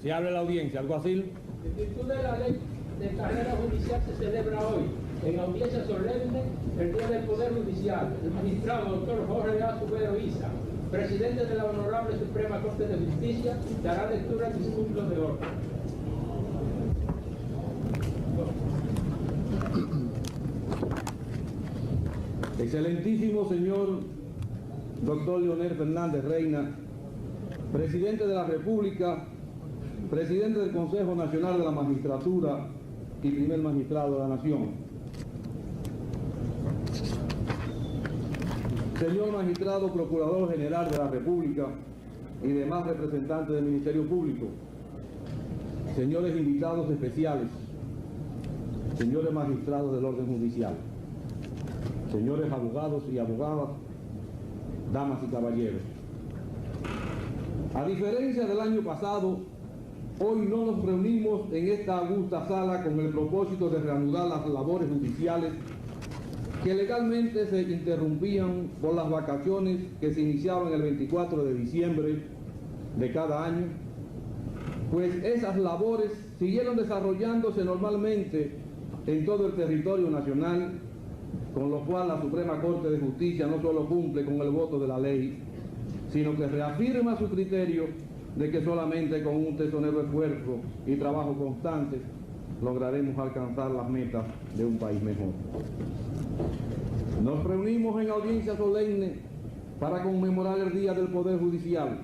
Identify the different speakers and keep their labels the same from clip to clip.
Speaker 1: Se abre la audiencia, alguacil.
Speaker 2: En virtud de la ley de carrera judicial se celebra hoy, en audiencia solemne, el Día del Poder Judicial. El magistrado doctor Jorge A. Subero Isa, presidente de la Honorable Suprema Corte de Justicia, dará lectura al discurso de orden.
Speaker 1: Excelentísimo señor doctor Leonel Fernández Reina, presidente de la República, presidente del Consejo Nacional de la Magistratura y primer magistrado de la Nación. Señor magistrado procurador general de la República y demás representantes del Ministerio Público, señores invitados especiales, señores magistrados del orden judicial, señores abogados y abogadas, damas y caballeros. A diferencia del año pasado, hoy no nos reunimos en esta augusta sala con el propósito de reanudar las labores judiciales que legalmente se interrumpían por las vacaciones que se iniciaban el 24 de diciembre de cada año, pues esas labores siguieron desarrollándose normalmente en todo el territorio nacional, con lo cual la Suprema Corte de Justicia no solo cumple con el voto de la ley, sino que reafirma su criterio de que solamente con un tesonero esfuerzo y trabajo constante lograremos alcanzar las metas de un país mejor. Nos reunimos en audiencia solemne para conmemorar el Día del Poder Judicial,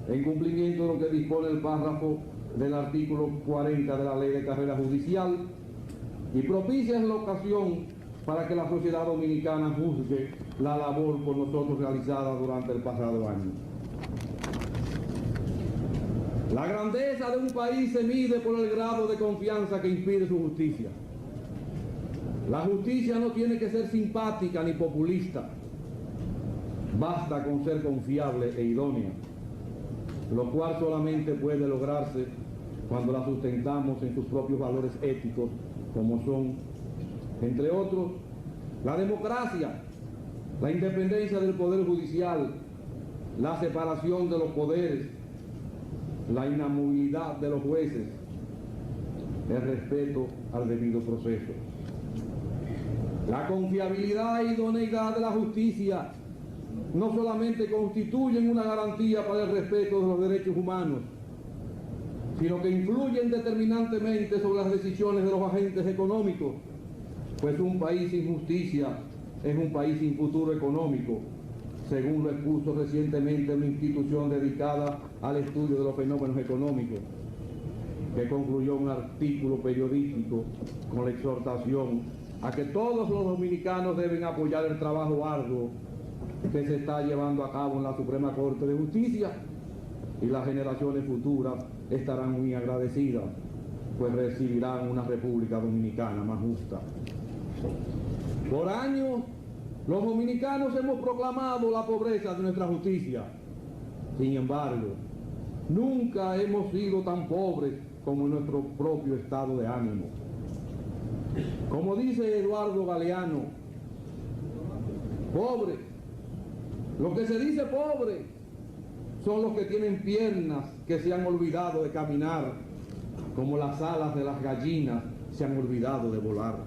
Speaker 1: en cumplimiento de lo que dispone el párrafo del artículo 40 de la Ley de Carrera Judicial, y propicia la ocasión para que la sociedad dominicana juzgue la labor por nosotros realizada durante el pasado año. La grandeza de un país se mide por el grado de confianza que inspire su justicia. La justicia no tiene que ser simpática ni populista, basta con ser confiable e idónea, lo cual solamente puede lograrse cuando la sustentamos en sus propios valores éticos, como son, entre otros, la democracia, la independencia del Poder Judicial, la separación de los poderes, la inamovilidad de los jueces, el respeto al debido proceso. La confiabilidad e idoneidad de la justicia no solamente constituyen una garantía para el respeto de los derechos humanos, sino que influyen determinantemente sobre las decisiones de los agentes económicos, pues un país sin justicia es un país sin futuro económico, según lo expuso recientemente una institución dedicada al estudio de los fenómenos económicos, que concluyó un artículo periodístico con la exhortación a que todos los dominicanos deben apoyar el trabajo arduo que se está llevando a cabo en la Suprema Corte de Justicia, y las generaciones futuras estarán muy agradecidas, pues recibirán una República Dominicana más justa. Por años, los dominicanos hemos proclamado la pobreza de nuestra justicia. Sin embargo, nunca hemos sido tan pobres como en nuestro propio estado de ánimo. Como dice Eduardo Galeano, pobre, lo que se dice pobre son los que tienen piernas que se han olvidado de caminar, como las alas de las gallinas se han olvidado de volar.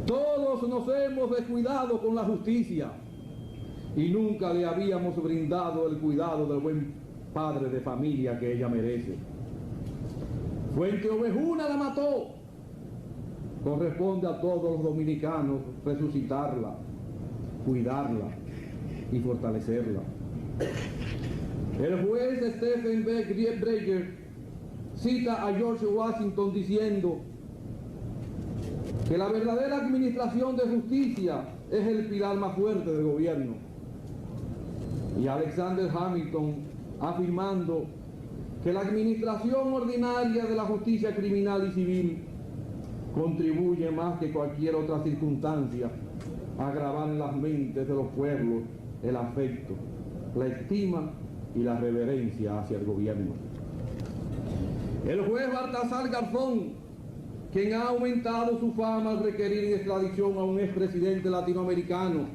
Speaker 1: Todos nos hemos descuidado con la justicia y nunca le habíamos brindado el cuidado del buen padre de familia que ella merece. Fuente Ovejuna la mató. Corresponde a todos los dominicanos resucitarla, cuidarla y fortalecerla. El juez Stephen B. Breyer cita a George Washington diciendo que la verdadera administración de justicia es el pilar más fuerte del gobierno, y Alexander Hamilton afirmando que la administración ordinaria de la justicia criminal y civil contribuye más que cualquier otra circunstancia a grabar en las mentes de los pueblos el afecto, la estima y la reverencia hacia el gobierno. El juez Baltasar Garzón, quien ha aumentado su fama al requerir extradición a un expresidente latinoamericano,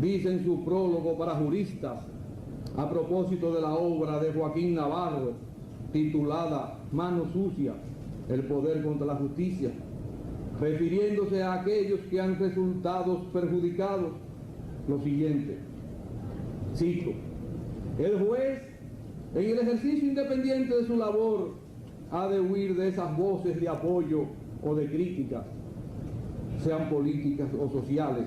Speaker 1: dice en su prólogo para juristas, a propósito de la obra de Joaquín Navarro, titulada Mano Sucia, el poder contra la justicia, refiriéndose a aquellos que han resultado perjudicados, lo siguiente, cito: el juez, en el ejercicio independiente de su labor, ha de huir de esas voces de apoyo o de crítica, sean políticas o sociales,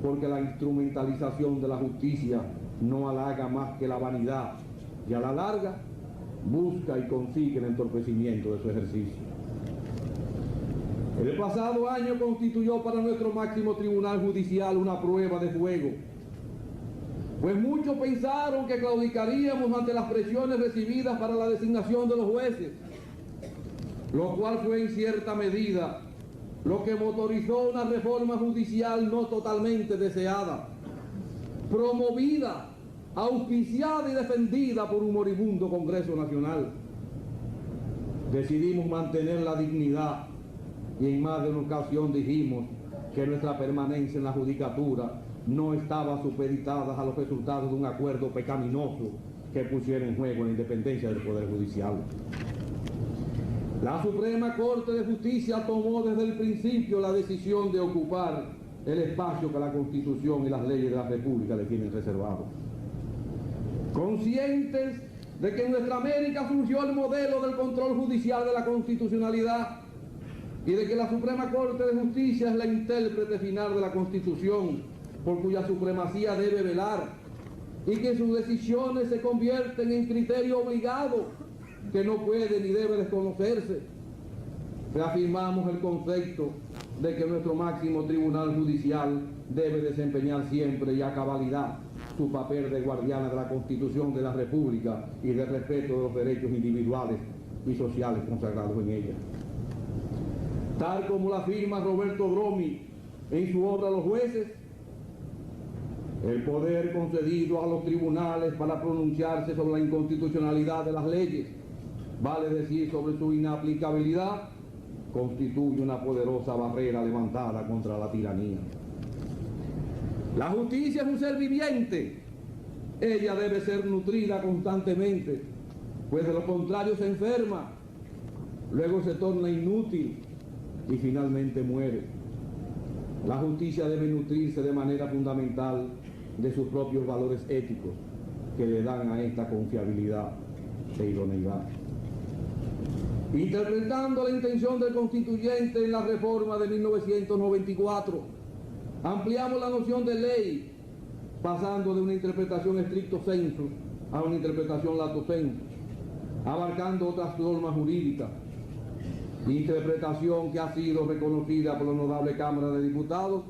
Speaker 1: porque la instrumentalización de la justicia no halaga más que la vanidad y a la larga busca y consigue el entorpecimiento de su ejercicio. El pasado año constituyó para nuestro máximo tribunal judicial una prueba de fuego, pues muchos pensaron que claudicaríamos ante las presiones recibidas para la designación de los jueces, lo cual fue en cierta medida lo que motorizó una reforma judicial no totalmente deseada, promovida, auspiciada y defendida por un moribundo Congreso Nacional. Decidimos mantener la dignidad y en más de una ocasión dijimos que nuestra permanencia en la judicatura no estaba supeditada a los resultados de un acuerdo pecaminoso que pusiera en juego la independencia del Poder Judicial. La Suprema Corte de Justicia tomó desde el principio la decisión de ocupar el espacio que la Constitución y las leyes de la República le tienen reservado. Conscientes de que en nuestra América surgió el modelo del control judicial de la constitucionalidad y de que la Suprema Corte de Justicia es la intérprete final de la Constitución, por cuya supremacía debe velar, y que sus decisiones se convierten en criterio obligado que no puede ni debe desconocerse, reafirmamos el concepto de que nuestro máximo tribunal judicial debe desempeñar siempre y a cabalidad su papel de guardiana de la Constitución de la República y de respeto de los derechos individuales y sociales consagrados en ella. Tal como la afirma Roberto Dromi en su obra Los Jueces, el poder concedido a los tribunales para pronunciarse sobre la inconstitucionalidad de las leyes, vale decir sobre su inaplicabilidad, constituye una poderosa barrera levantada contra la tiranía. La justicia es un ser viviente, ella debe ser nutrida constantemente, pues de lo contrario se enferma, luego se torna inútil y finalmente muere. La justicia debe nutrirse de manera fundamental de sus propios valores éticos que le dan a esta confiabilidad e idoneidad. Interpretando la intención del constituyente en la reforma de 1994, ampliamos la noción de ley, pasando de una interpretación stricto sensu a una interpretación lato sensu, abarcando otras normas jurídicas, interpretación que ha sido reconocida por la Honorable Cámara de Diputados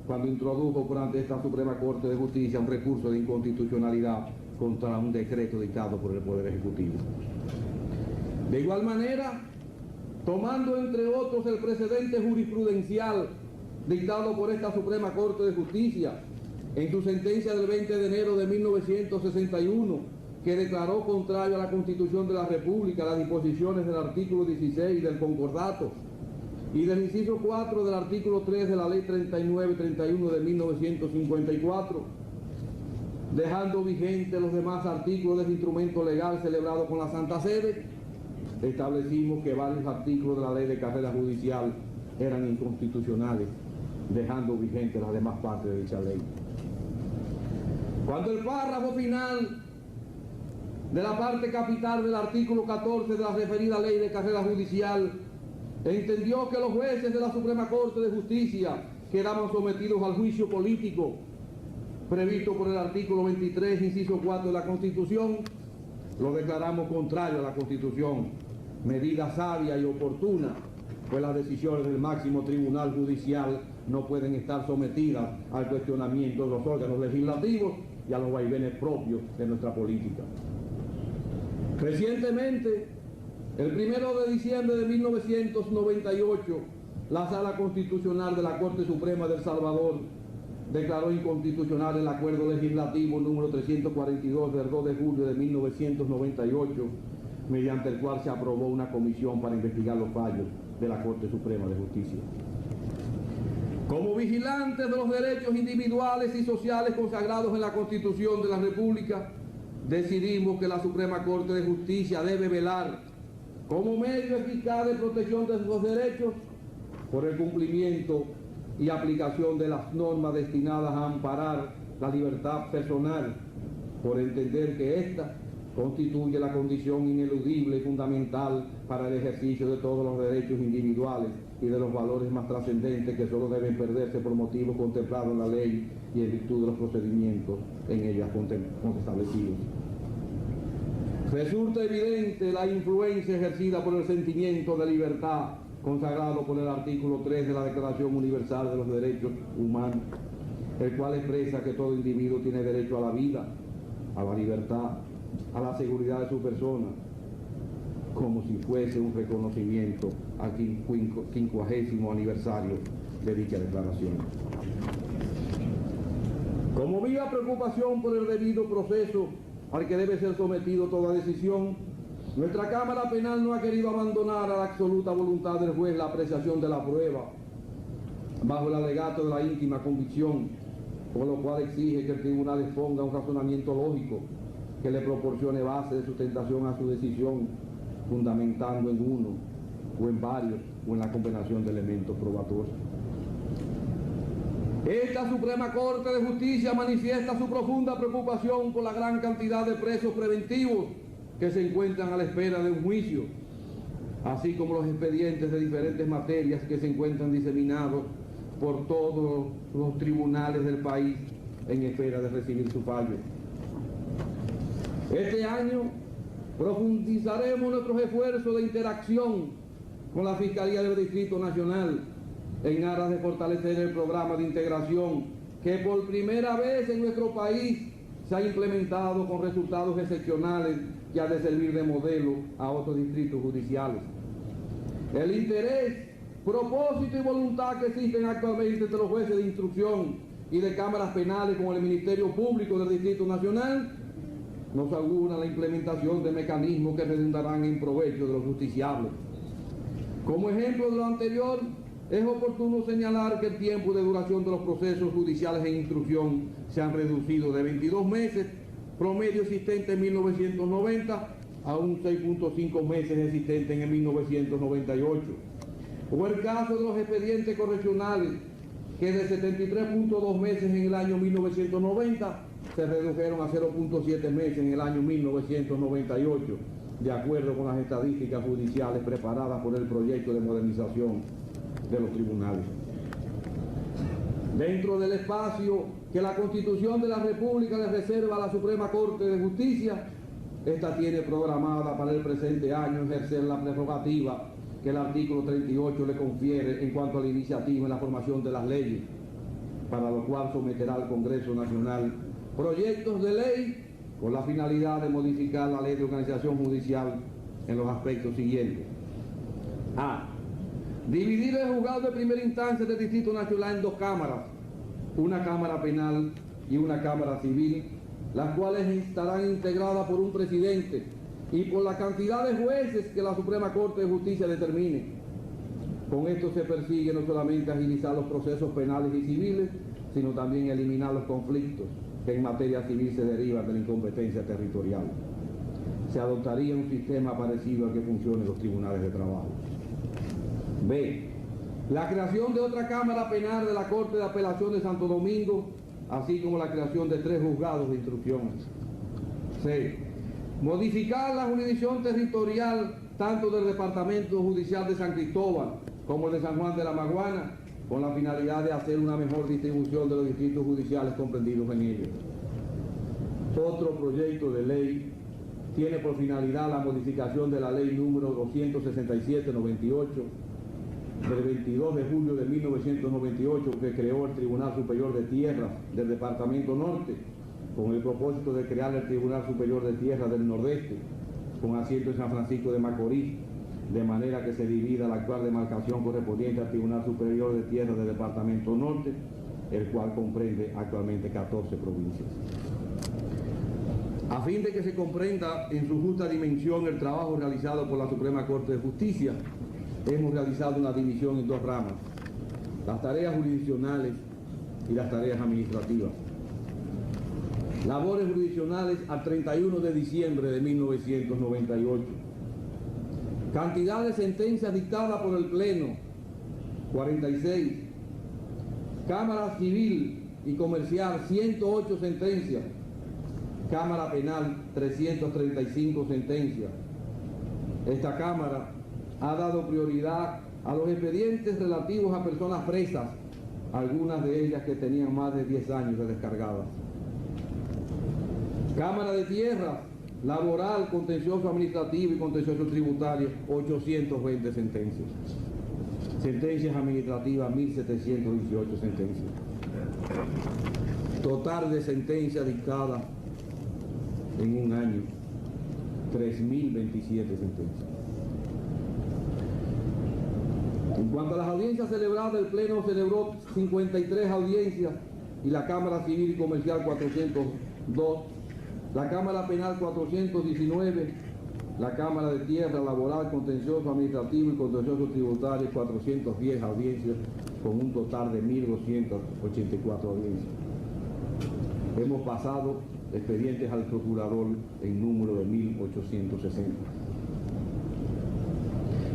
Speaker 1: cuando introdujo ante esta Suprema Corte de Justicia un recurso de inconstitucionalidad contra un decreto dictado por el Poder Ejecutivo. De igual manera, tomando entre otros el precedente jurisprudencial dictado por esta Suprema Corte de Justicia en su sentencia del 20 de enero de 1961, que declaró contrario a la Constitución de la República las disposiciones del artículo 16 del Concordato y del inciso 4 del artículo 3 de la Ley 3931 de 1954, dejando vigentes los demás artículos de ese instrumento legal celebrado con la Santa Sede, establecimos que varios artículos de la Ley de Carrera Judicial eran inconstitucionales, dejando vigentes las demás partes de dicha ley. Cuando el párrafo final de la parte capital del artículo 14 de la referida Ley de Carrera Judicial entendió que los jueces de la Suprema Corte de Justicia quedaban sometidos al juicio político previsto por el artículo 23, inciso 4 de la Constitución, lo declaramos contrario a la Constitución, medida sabia y oportuna, pues las decisiones del máximo tribunal judicial no pueden estar sometidas al cuestionamiento de los órganos legislativos y a los vaivenes propios de nuestra política. Recientemente, el 1 de diciembre de 1998, la Sala Constitucional de la Corte Suprema de El Salvador declaró inconstitucional el acuerdo legislativo número 342 del 2 de julio de 1998, mediante el cual se aprobó una comisión para investigar los fallos de la Corte Suprema de Justicia. Como vigilantes de los derechos individuales y sociales consagrados en la Constitución de la República, decidimos que la Suprema Corte de Justicia debe velar como medio eficaz de protección de sus derechos por el cumplimiento y aplicación de las normas destinadas a amparar la libertad personal, por entender que ésta constituye la condición ineludible y fundamental para el ejercicio de todos los derechos individuales y de los valores más trascendentes que solo deben perderse por motivos contemplados en la ley y en virtud de los procedimientos en ella establecidos. Resulta evidente la influencia ejercida por el sentimiento de libertad consagrado por el artículo 3 de la Declaración Universal de los Derechos Humanos, el cual expresa que todo individuo tiene derecho a la vida, a la libertad, a la seguridad de su persona, como si fuese un reconocimiento al 50º aniversario de dicha declaración. Como viva preocupación por el debido proceso al que debe ser sometido toda decisión, nuestra Cámara Penal no ha querido abandonar a la absoluta voluntad del juez la apreciación de la prueba, bajo el alegato de la íntima convicción, por lo cual exige que el tribunal exponga un razonamiento lógico que le proporcione base de sustentación a su decisión, fundamentando en uno o en varios o en la combinación de elementos probatorios. Esta Suprema Corte de Justicia manifiesta su profunda preocupación por la gran cantidad de presos preventivos que se encuentran a la espera de un juicio, así como los expedientes de diferentes materias que se encuentran diseminados por todos los tribunales del país en espera de recibir su fallo. Este año profundizaremos nuestros esfuerzos de interacción con la Fiscalía del Distrito Nacional en aras de fortalecer el programa de integración que por primera vez en nuestro país se ha implementado con resultados excepcionales que ha de servir de modelo a otros distritos judiciales. El interés, propósito y voluntad que existen actualmente entre los jueces de instrucción y de cámaras penales con el Ministerio Público del Distrito Nacional nos augura la implementación de mecanismos que redundarán en provecho de los justiciables. Como ejemplo de lo anterior, es oportuno señalar que el tiempo de duración de los procesos judiciales en instrucción se han reducido de 22 meses, promedio existente en 1990, a un 6.5 meses existente en el 1998. O el caso de los expedientes correccionales, que de 73.2 meses en el año 1990 se redujeron a 0.7 meses en el año 1998, de acuerdo con las estadísticas judiciales preparadas por el proyecto de modernización de los tribunales. Dentro del espacio que la Constitución de la República le reserva a la Suprema Corte de Justicia, esta tiene programada para el presente año ejercer la prerrogativa que el artículo 38 le confiere en cuanto a la iniciativa en la formación de las leyes, para lo cual someterá al Congreso Nacional proyectos de ley con la finalidad de modificar la Ley de Organización Judicial en los aspectos siguientes. A. Dividir el juzgado de primera instancia del Distrito Nacional en dos cámaras, una Cámara Penal y una Cámara Civil, las cuales estarán integradas por un presidente y por la cantidad de jueces que la Suprema Corte de Justicia determine. Con esto se persigue no solamente agilizar los procesos penales y civiles, sino también eliminar los conflictos que en materia civil se derivan de la incompetencia territorial. Se adoptaría un sistema parecido al que funciona en los tribunales de trabajo. B. La creación de otra Cámara Penal de la Corte de Apelación de Santo Domingo, así como la creación de 3 juzgados de instrucción. C. Modificar la jurisdicción territorial tanto del Departamento Judicial de San Cristóbal como el de San Juan de la Maguana, con la finalidad de hacer una mejor distribución de los distritos judiciales comprendidos en ellos. Otro proyecto de ley tiene por finalidad la modificación de la ley número 267/98 del 22 de julio de 1998 que creó el Tribunal Superior de Tierras del Departamento Norte, con el propósito de crear el Tribunal Superior de Tierras del Nordeste, con asiento en San Francisco de Macorís, de manera que se divida la actual demarcación correspondiente al Tribunal Superior de Tierras del Departamento Norte, el cual comprende actualmente 14 provincias. A fin de que se comprenda en su justa dimensión el trabajo realizado por la Suprema Corte de Justicia, hemos realizado una división en 2 ramas, las tareas jurisdiccionales y las tareas administrativas. labores jurisdiccionales al 31 de diciembre de 1998. Cantidad de sentencias dictadas por el Pleno, 46. Cámara Civil y Comercial, 108 sentencias. Cámara Penal, 335 sentencias. Esta Cámara ha dado prioridad a los expedientes relativos a personas presas, algunas de ellas que tenían más de 10 años de descargadas. Cámara de Tierra, Laboral, Contencioso Administrativo y Contencioso Tributario, 820 sentencias. Sentencias administrativas, 1.718 sentencias. Total de sentencias dictadas en un año, 3.027 sentencias. En cuanto a las audiencias celebradas, el Pleno celebró 53 audiencias y la Cámara Civil y Comercial 402, la Cámara Penal 419, la Cámara de Tierra, Laboral, Contencioso Administrativo y Contencioso Tributario 410 audiencias, con un total de 1.284 audiencias. Hemos pasado expedientes al procurador en número de 1.860.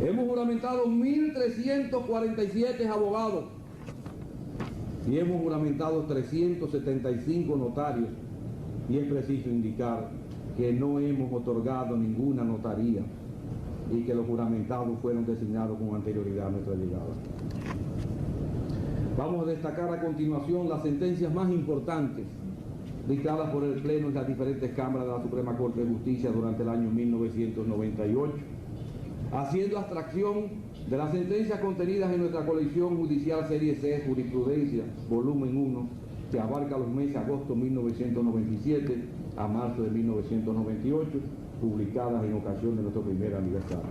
Speaker 1: Hemos juramentado 1.347 abogados y hemos juramentado 375 notarios, y es preciso indicar que no hemos otorgado ninguna notaría y que los juramentados fueron designados con anterioridad a nuestra llegada. Vamos a destacar a continuación las sentencias más importantes dictadas por el Pleno en las diferentes cámaras de la Suprema Corte de Justicia durante el año 1998, haciendo abstracción de las sentencias contenidas en nuestra colección judicial Serie C, Jurisprudencia, volumen 1, que abarca los meses de agosto de 1997 a marzo de 1998, publicadas en ocasión de nuestro primer aniversario.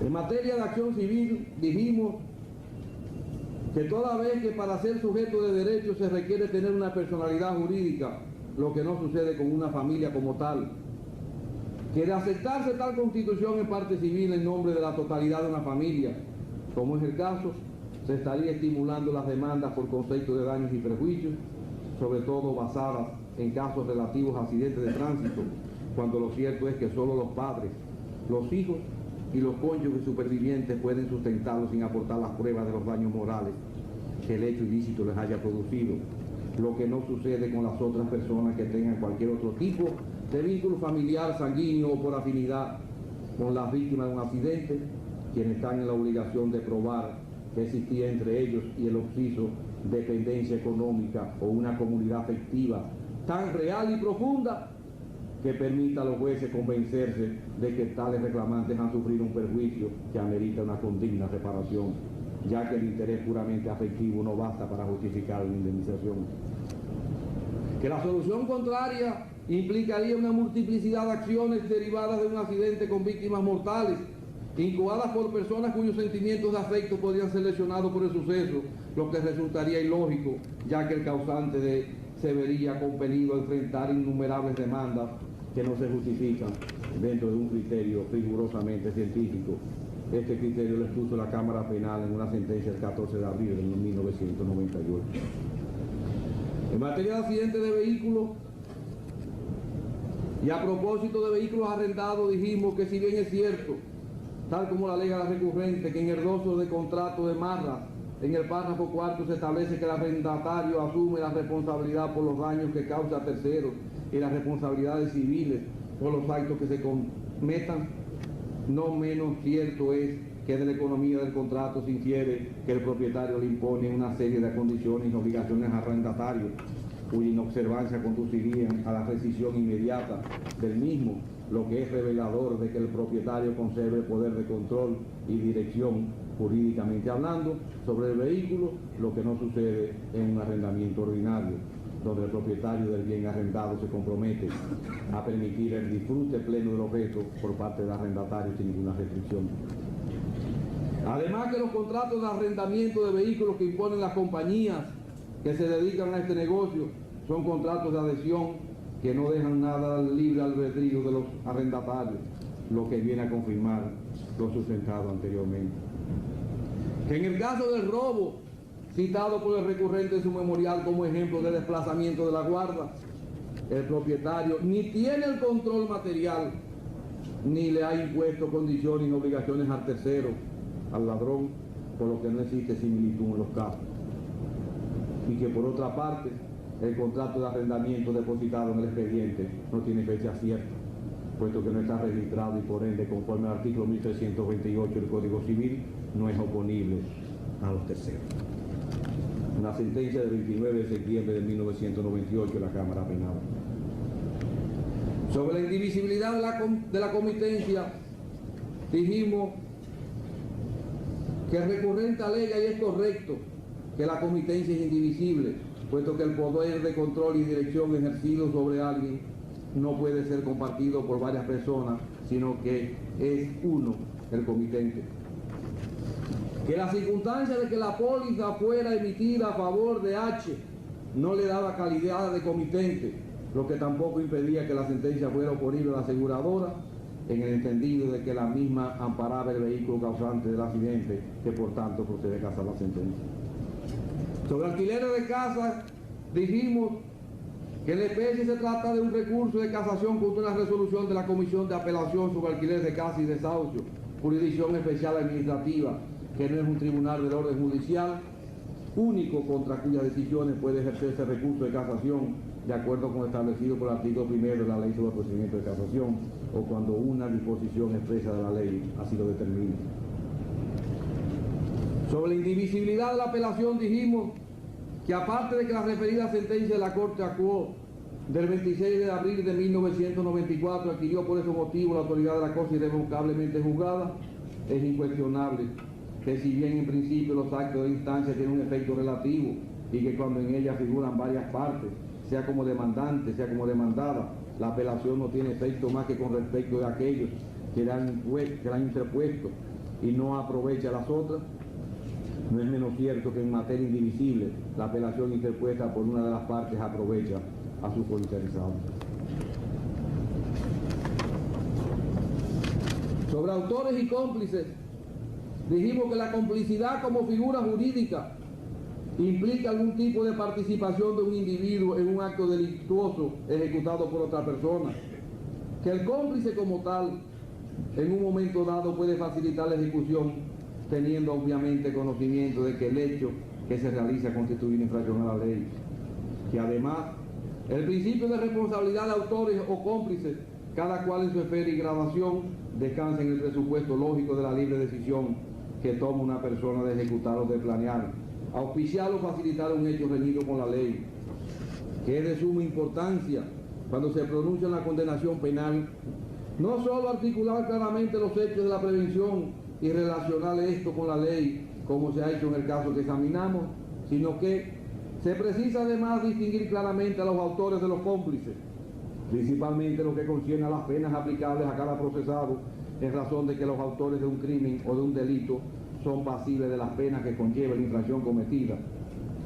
Speaker 1: En materia de acción civil, dijimos que toda vez que para ser sujeto de derechos se requiere tener una personalidad jurídica, lo que no sucede con una familia como tal, que de aceptarse tal constitución en parte civil en nombre de la totalidad de una familia, como es el caso, se estaría estimulando las demandas por concepto de daños y perjuicios, sobre todo basadas en casos relativos a accidentes de tránsito, cuando lo cierto es que solo los padres, los hijos y los cónyuges supervivientes pueden sustentarlo sin aportar las pruebas de los daños morales que el hecho ilícito les haya producido, lo que no sucede con las otras personas que tengan cualquier otro tipo de vínculo familiar, sanguíneo o por afinidad con las víctimas de un accidente, quienes están en la obligación de probar que existía entre ellos y el occiso dependencia económica o una comunidad afectiva tan real y profunda que permita a los jueces convencerse de que tales reclamantes han sufrido un perjuicio que amerita una condigna reparación, ya que el interés puramente afectivo no basta para justificar la indemnización. Que la solución contraria implicaría una multiplicidad de acciones derivadas de un accidente con víctimas mortales, incubadas por personas cuyos sentimientos de afecto podrían ser lesionados por el suceso, lo que resultaría ilógico, ya que el causante se vería compelido a enfrentar innumerables demandas que no se justifican dentro de un criterio rigurosamente científico. Este criterio lo expuso la Cámara Penal en una sentencia del 14 de abril de 1998. En materia de accidentes de vehículos, y a propósito de vehículos arrendados, dijimos que si bien es cierto, tal como la alega la recurrente, que en el gloso de contrato de Marra, en el párrafo 4 se establece que el arrendatario asume la responsabilidad por los daños que causa a terceros y las responsabilidades civiles por los actos que se cometan, no menos cierto es que de la economía del contrato se infiere que el propietario le impone una serie de condiciones y obligaciones al arrendatario, cuya inobservancia conduciría a la rescisión inmediata del mismo, lo que es revelador de que el propietario conserve el poder de control y dirección, jurídicamente hablando, sobre el vehículo, lo que no sucede en un arrendamiento ordinario, donde el propietario del bien arrendado se compromete a permitir el disfrute pleno del objeto por parte del arrendatario sin ninguna restricción. Además que los contratos de arrendamiento de vehículos que imponen las compañías que se dedican a este negocio son contratos de adhesión que no dejan nada al libre albedrío de los arrendatarios, lo que viene a confirmar lo sustentado anteriormente. Que en el caso del robo citado por el recurrente en su memorial como ejemplo de desplazamiento de la guarda. El propietario ni tiene el control material, ni le ha impuesto condiciones y obligaciones al tercero, al ladrón, por lo que no existe similitud en los casos. Y que por otra parte, el contrato de arrendamiento depositado en el expediente no tiene fecha cierta, puesto que no está registrado y por ende, conforme al artículo 1328 del Código Civil, no es oponible a los terceros. Una sentencia del 29 de septiembre de 1998 de la Cámara Penal. Sobre la indivisibilidad de la comitencia, dijimos que el recurrente alega, y es correcto, que la comitencia es indivisible, puesto que el poder de control y dirección ejercido sobre alguien no puede ser compartido por varias personas, sino que es uno el comitente. Que la circunstancia de que la póliza fuera emitida a favor de H no le daba calidad de comitente, lo que tampoco impedía que la sentencia fuera oponible a la aseguradora, en el entendido de que la misma amparaba el vehículo causante del accidente, que por tanto procede a casar la sentencia. Sobre alquileres de casas, dijimos que en la especie se trata de un recurso de casación contra una resolución de la Comisión de Apelación sobre alquileres de casa y desahucio, jurisdicción especial administrativa, que no es un tribunal del orden judicial, único contra cuyas decisiones puede ejercerse recurso de casación, de acuerdo con lo establecido por el artículo 1 de la Ley sobre el procedimiento de casación, o cuando una disposición expresa de la ley así lo determina. Sobre la indivisibilidad de la apelación dijimos que aparte de que la referida sentencia de la Corte Acuó del 26 de abril de 1994 adquirió por ese motivo la autoridad de la cosa irrevocablemente juzgada, es incuestionable que si bien en principio los actos de instancia tienen un efecto relativo y que cuando en ella figuran varias partes, sea como demandante, sea como demandada, la apelación no tiene efecto más que con respecto de aquellos que la han interpuesto y no aprovecha las otras, no es menos cierto que en materia indivisible la apelación interpuesta por una de las partes aprovecha a sus cointeresados. Sobre autores y cómplices, dijimos que la complicidad como figura jurídica implica algún tipo de participación de un individuo en un acto delictuoso ejecutado por otra persona, que el cómplice como tal en un momento dado puede facilitar la ejecución teniendo obviamente conocimiento de que el hecho que se realiza constituye una infracción a la ley, que además el principio de responsabilidad de autores o cómplices, cada cual en su esfera y gradación, descansa en el presupuesto lógico de la libre decisión que toma una persona de ejecutar o de planear, auspiciar o facilitar un hecho reñido con la ley, que es de suma importancia cuando se pronuncia una condenación penal, no solo articular claramente los hechos de la prevención y relacionar esto con la ley, como se ha hecho en el caso que examinamos, sino que se precisa además distinguir claramente a los autores de los cómplices, principalmente lo que concierne a las penas aplicables a cada procesado, en razón de que los autores de un crimen o de un delito son pasibles de las penas que conlleva la infracción cometida,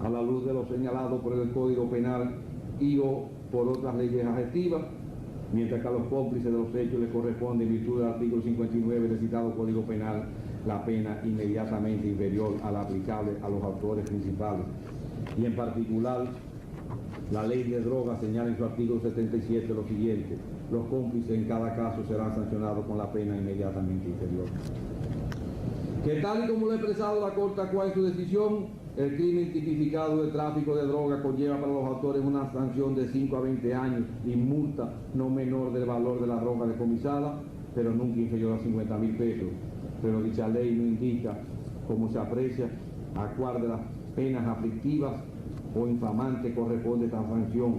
Speaker 1: a la luz de lo señalado por el Código Penal y o por otras leyes adjetivas, mientras que a los cómplices de los hechos les corresponde, en virtud del artículo 59 del citado Código Penal, la pena inmediatamente inferior a la aplicable a los autores principales. Y en particular, la ley de drogas señala en su artículo 77 lo siguiente: los cómplices en cada caso serán sancionados con la pena inmediatamente inferior. Que tal y como lo ha expresado la Corte Acuá en su decisión, el crimen tipificado de tráfico de droga conlleva para los autores una sanción de 5 a 20 años y multa no menor del valor de la droga decomisada, pero nunca inferior a 50.000 pesos. Pero dicha ley no indica cómo se aprecia a cuál de las penas aflictivas o infamantes corresponde esta sanción,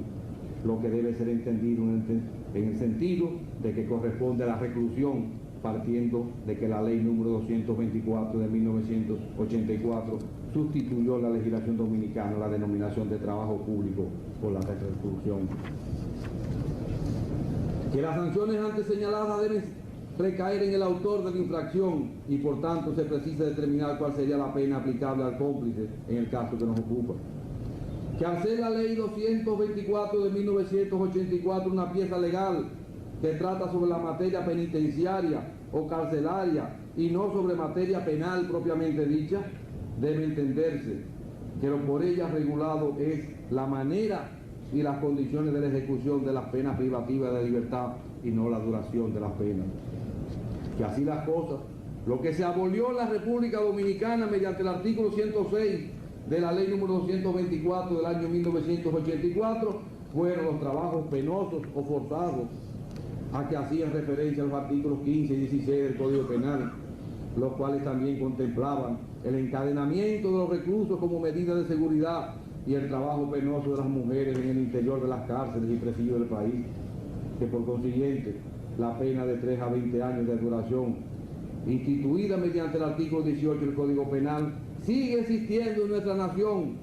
Speaker 1: lo que debe ser entendido en el sentido de que corresponde a la reclusión, partiendo de que la ley número 224 de 1984 sustituyó la legislación dominicana la denominación de trabajo público por la reclusión. Que las sanciones antes señaladas deben recaer en el autor de la infracción y por tanto se precisa determinar cuál sería la pena aplicable al cómplice en el caso que nos ocupa. Que al ser la ley 224 de 1984 una pieza legal que trata sobre la materia penitenciaria o carcelaria y no sobre materia penal propiamente dicha, debe entenderse que lo por ella regulado es la manera y las condiciones de la ejecución de las penas privativas de libertad y no la duración de las penas. Que así las cosas, lo que se abolió en la República Dominicana mediante el artículo 106 de la ley número 224 del año 1984 fueron los trabajos penosos o forzados, a que hacían referencia a los artículos 15 y 16 del Código Penal, los cuales también contemplaban el encadenamiento de los reclusos como medida de seguridad y el trabajo penoso de las mujeres en el interior de las cárceles y presidios del país, que por consiguiente la pena de 3 a 20 años de duración, instituida mediante el artículo 18 del Código Penal, sigue existiendo en nuestra nación,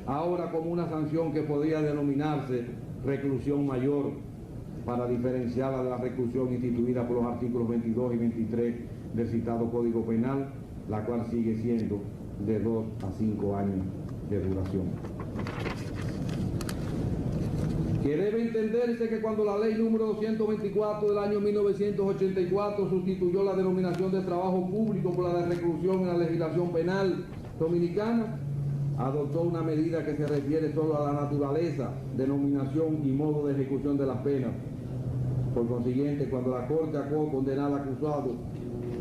Speaker 1: ahora como una sanción que podría denominarse reclusión mayor, para diferenciarla de la reclusión instituida por los artículos 22 y 23 del citado Código Penal, la cual sigue siendo de 2 a 5 años de duración. Que debe entenderse que cuando la ley número 224 del año 1984 sustituyó la denominación de trabajo público por la de reclusión en la legislación penal dominicana, adoptó una medida que se refiere solo a la naturaleza, denominación y modo de ejecución de las penas. Por consiguiente, cuando la Corte acordó condenar al acusado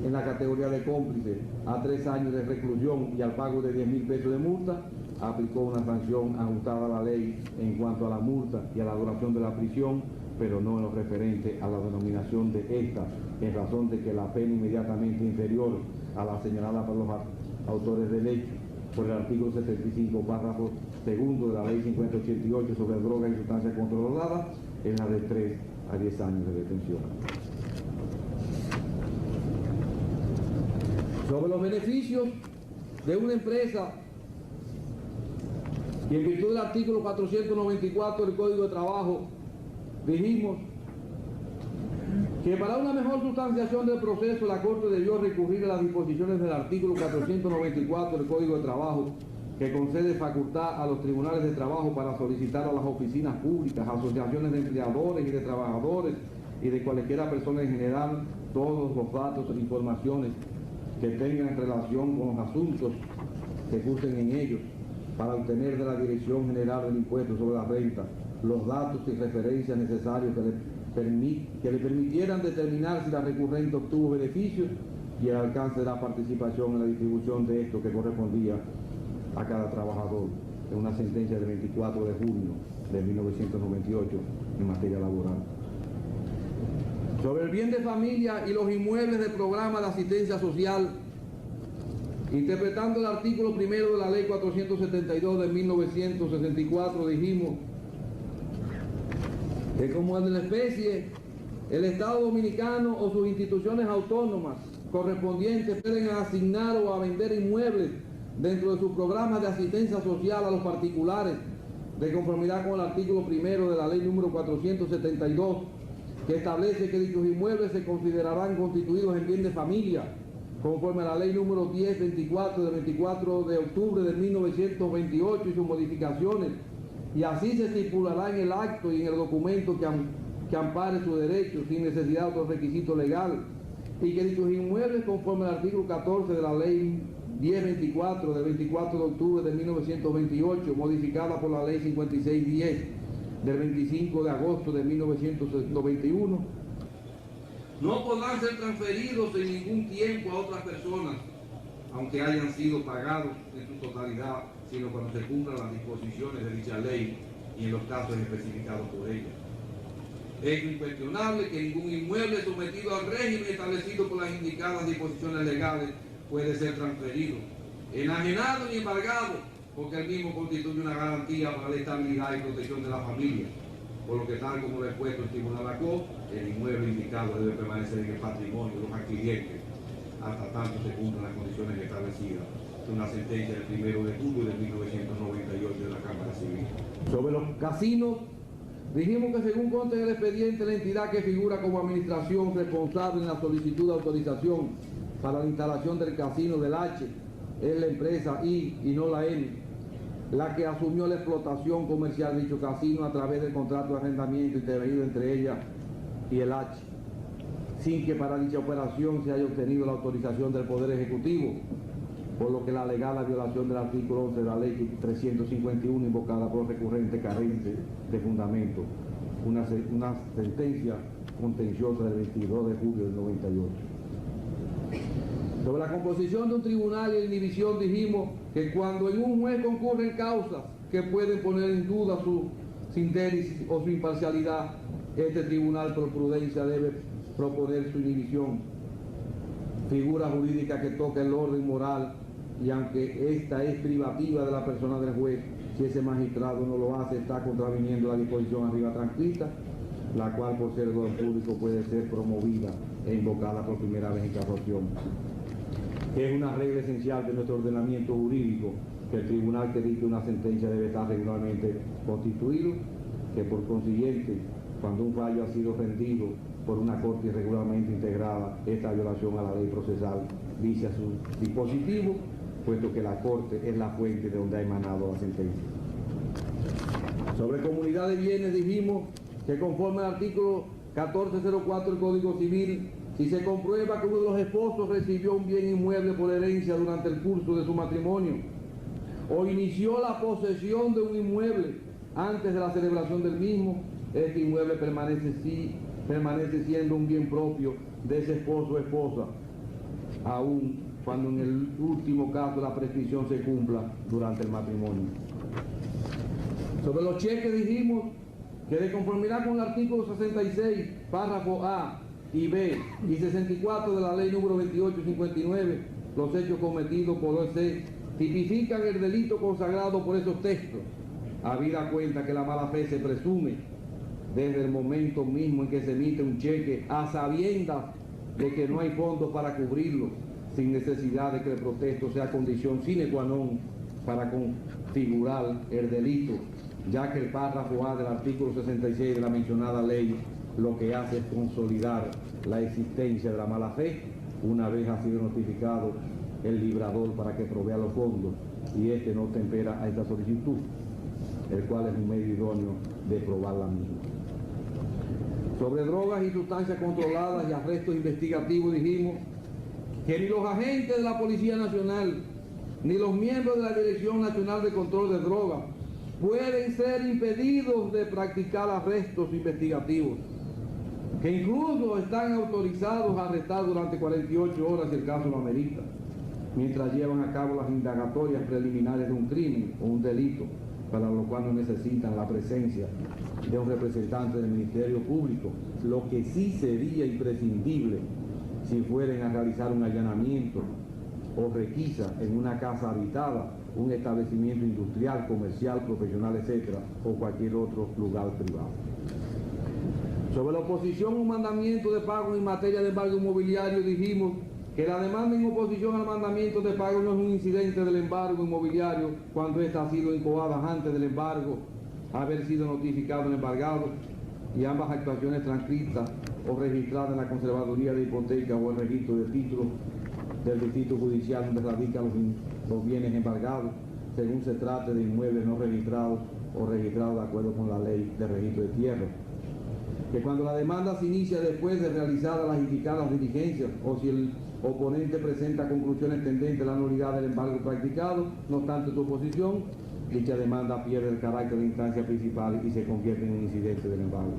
Speaker 1: en la categoría de cómplice a 3 años de reclusión y al pago de 10.000 pesos de multa, aplicó una sanción ajustada a la ley en cuanto a la multa y a la duración de la prisión, pero no en lo referente a la denominación de esta, en razón de que la pena inmediatamente inferior a la señalada por los autores del hecho por el artículo 75, párrafo segundo de la ley 5088 sobre drogas y sustancias controladas es la de 3 a 10 años de detención. Sobre los beneficios de una empresa, y en virtud del artículo 494 del Código de Trabajo, dijimos que para una mejor sustanciación del proceso la Corte debió recurrir a las disposiciones del artículo 494 del Código de Trabajo, que concede facultad a los tribunales de trabajo para solicitar a las oficinas públicas, asociaciones de empleadores y de trabajadores y de cualquiera persona en general todos los datos e informaciones que tengan relación con los asuntos que cursen en ellos, para obtener de la Dirección General del Impuesto sobre la Renta los datos y referencias necesarios que le permitieran determinar si la recurrente obtuvo beneficios y el alcance de la participación en la distribución de esto que correspondía a cada trabajador, en una sentencia del 24 de junio de 1998 en materia laboral. Sobre el bien de familia y los inmuebles del programa de asistencia social, interpretando el artículo primero de la ley 472 de 1964, dijimos que como en la especie, el Estado Dominicano o sus instituciones autónomas correspondientes pueden asignar o a vender inmuebles dentro de sus programas de asistencia social a los particulares, de conformidad con el artículo primero de la ley número 472, que establece que dichos inmuebles se considerarán constituidos en bien de familia, conforme a la ley número 1024 del 24 de octubre de 1928 y sus modificaciones, y así se estipulará en el acto y en el documento que ampare sus derechos sin necesidad de otro requisito legal, y que dichos inmuebles, conforme al artículo 14 de la ley 1024 del 24 de octubre de 1928, modificada por la ley 5610 del 25 de agosto de 1991, no podrán ser transferidos en ningún tiempo a otras personas, aunque hayan sido pagados en su totalidad, sino cuando se cumplan las disposiciones de dicha ley y en los casos especificados por ella. Es incuestionable que ningún inmueble sometido al régimen establecido por las indicadas disposiciones legales puede ser transferido, enajenado ni embargado, porque el mismo constituye una garantía para la estabilidad y protección de la familia, por lo que tal como lo expuesto el Tribunal ACO, el inmueble indicado debe permanecer en el patrimonio de los adquirientes hasta tanto se cumplan las condiciones establecidas de una sentencia del 1 de julio de 1998 de la Cámara Civil. Sobre los casinos, dijimos que según consta en el expediente, la entidad que figura como administración responsable en la solicitud de autorización para la instalación del casino del H es la empresa I y no la N, la que asumió la explotación comercial de dicho casino a través del contrato de arrendamiento intervenido entre ella y el H, sin que para dicha operación se haya obtenido la autorización del Poder Ejecutivo, por lo que la alegada violación del artículo 11 de la ley 351 invocada por recurrente carente de fundamento, una sentencia contenciosa del 22 de julio del 98. Sobre la composición de un tribunal y la inhibición dijimos que cuando en un juez concurren causas que pueden poner en duda su síntesis o su imparcialidad, este tribunal por prudencia debe proponer su inhibición. Figura jurídica que toca el orden moral, y aunque esta es privativa de la persona del juez, si ese magistrado no lo hace, está contraviniendo la disposición arriba transcrita, la cual por ser orden público puede ser promovida e invocada por primera vez en casación. Es una regla esencial de nuestro ordenamiento jurídico que el tribunal que dicte una sentencia debe estar regularmente constituido, que por consiguiente, cuando un fallo ha sido rendido por una corte irregularmente integrada, esta violación a la ley procesal vicia su dispositivo, puesto que la corte es la fuente de donde ha emanado la sentencia. Sobre comunidad de bienes dijimos que conforme al artículo 1404 del Código Civil, si se comprueba que uno de los esposos recibió un bien inmueble por herencia durante el curso de su matrimonio, o inició la posesión de un inmueble antes de la celebración del mismo, este inmueble permanece siendo un bien propio de ese esposo o esposa, aun cuando en el último caso la prescripción se cumpla durante el matrimonio. Sobre los cheques dijimos que de conformidad con el artículo 66, párrafo A y B y 64 de la ley número 2859, los hechos cometidos por OEC tipifican el delito consagrado por esos textos, habida cuenta que la mala fe se presume desde el momento mismo en que se emite un cheque a sabiendas de que no hay fondos para cubrirlo, sin necesidad de que el protesto sea condición sine qua non para configurar el delito, ya que el párrafo A del artículo 66 de la mencionada ley lo que hace es consolidar la existencia de la mala fe una vez ha sido notificado el librador para que provea los fondos y este no tempera a esta solicitud, el cual es un medio idóneo de probar la misma. Sobre drogas y sustancias controladas y arrestos investigativos dijimos que ni los agentes de la Policía Nacional ni los miembros de la Dirección Nacional de Control de Drogas pueden ser impedidos de practicar arrestos investigativos, que incluso están autorizados a arrestar durante 48 horas si el caso lo amerita, mientras llevan a cabo las indagatorias preliminares de un crimen o un delito, para lo cual no necesitan la presencia de un representante del Ministerio Público, lo que sí sería imprescindible si fueren a realizar un allanamiento o requisa en una casa habitada, un establecimiento industrial, comercial, profesional, etcétera, o cualquier otro lugar privado. Sobre la oposición a un mandamiento de pago en materia de embargo inmobiliario dijimos que la demanda en oposición al mandamiento de pago no es un incidente del embargo inmobiliario cuando ésta ha sido incoada antes del embargo, haber sido notificado el embargado y ambas actuaciones transcritas o registradas en la Conservaduría de Hipoteca o el registro de títulos del distrito judicial donde radican los bienes embargados, según se trate de inmuebles no registrados o registrados de acuerdo con la ley de registro de tierra. Que cuando la demanda se inicia después de realizadas las indicadas diligencias o si el oponente presenta conclusiones tendentes a la nulidad del embargo practicado, no obstante su oposición, dicha demanda pierde el carácter de instancia principal y se convierte en un incidente del embargo.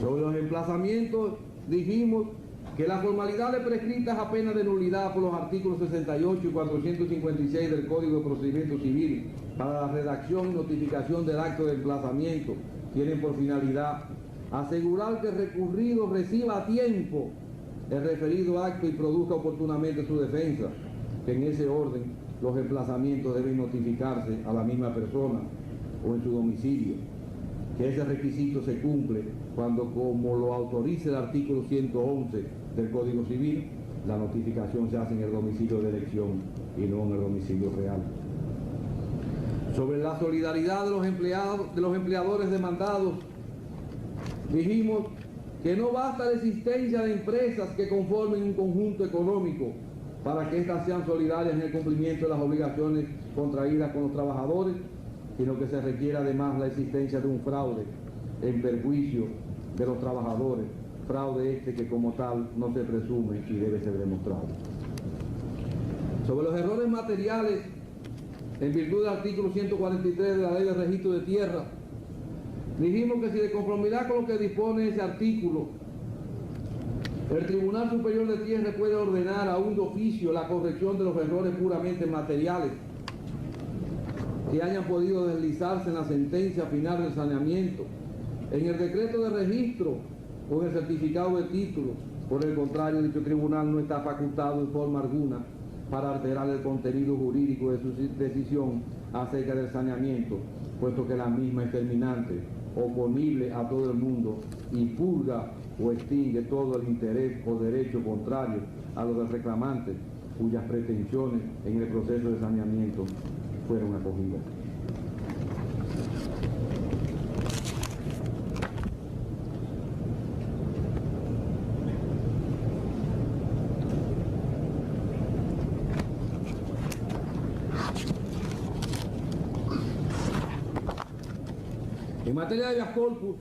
Speaker 1: Sobre los emplazamientos dijimos que las formalidades prescritas a pena de nulidad por los artículos 68 y 456 del Código de Procedimiento Civil para la redacción y notificación del acto de emplazamiento tienen por finalidad asegurar que el recurrido reciba a tiempo el referido acto y produzca oportunamente su defensa, que en ese orden los emplazamientos deben notificarse a la misma persona o en su domicilio, que ese requisito se cumple cuando, como lo autoriza el artículo 111 del Código Civil, la notificación se hace en el domicilio de elección y no en el domicilio real. Sobre la solidaridad de los empleadores demandados, dijimos que no basta la existencia de empresas que conformen un conjunto económico para que éstas sean solidarias en el cumplimiento de las obligaciones contraídas con los trabajadores, sino que se requiere además la existencia de un fraude en perjuicio de los trabajadores, fraude este que como tal no se presume y debe ser demostrado. Sobre los errores materiales, en virtud del artículo 143 de la Ley de Registro de Tierra, dijimos que si de conformidad con lo que dispone ese artículo, el Tribunal Superior de Tierra puede ordenar aún de oficio la corrección de los errores puramente materiales que hayan podido deslizarse en la sentencia final del saneamiento, en el decreto de registro o en el certificado de título. Por el contrario, dicho tribunal no está facultado en forma alguna para alterar el contenido jurídico de su decisión acerca del saneamiento, puesto que la misma es terminante, oponible a todo el mundo y purga o extingue todo el interés o derecho contrario a los del reclamante cuyas pretensiones en el proceso de saneamiento fueron acogidas. En materia de habeas corpus,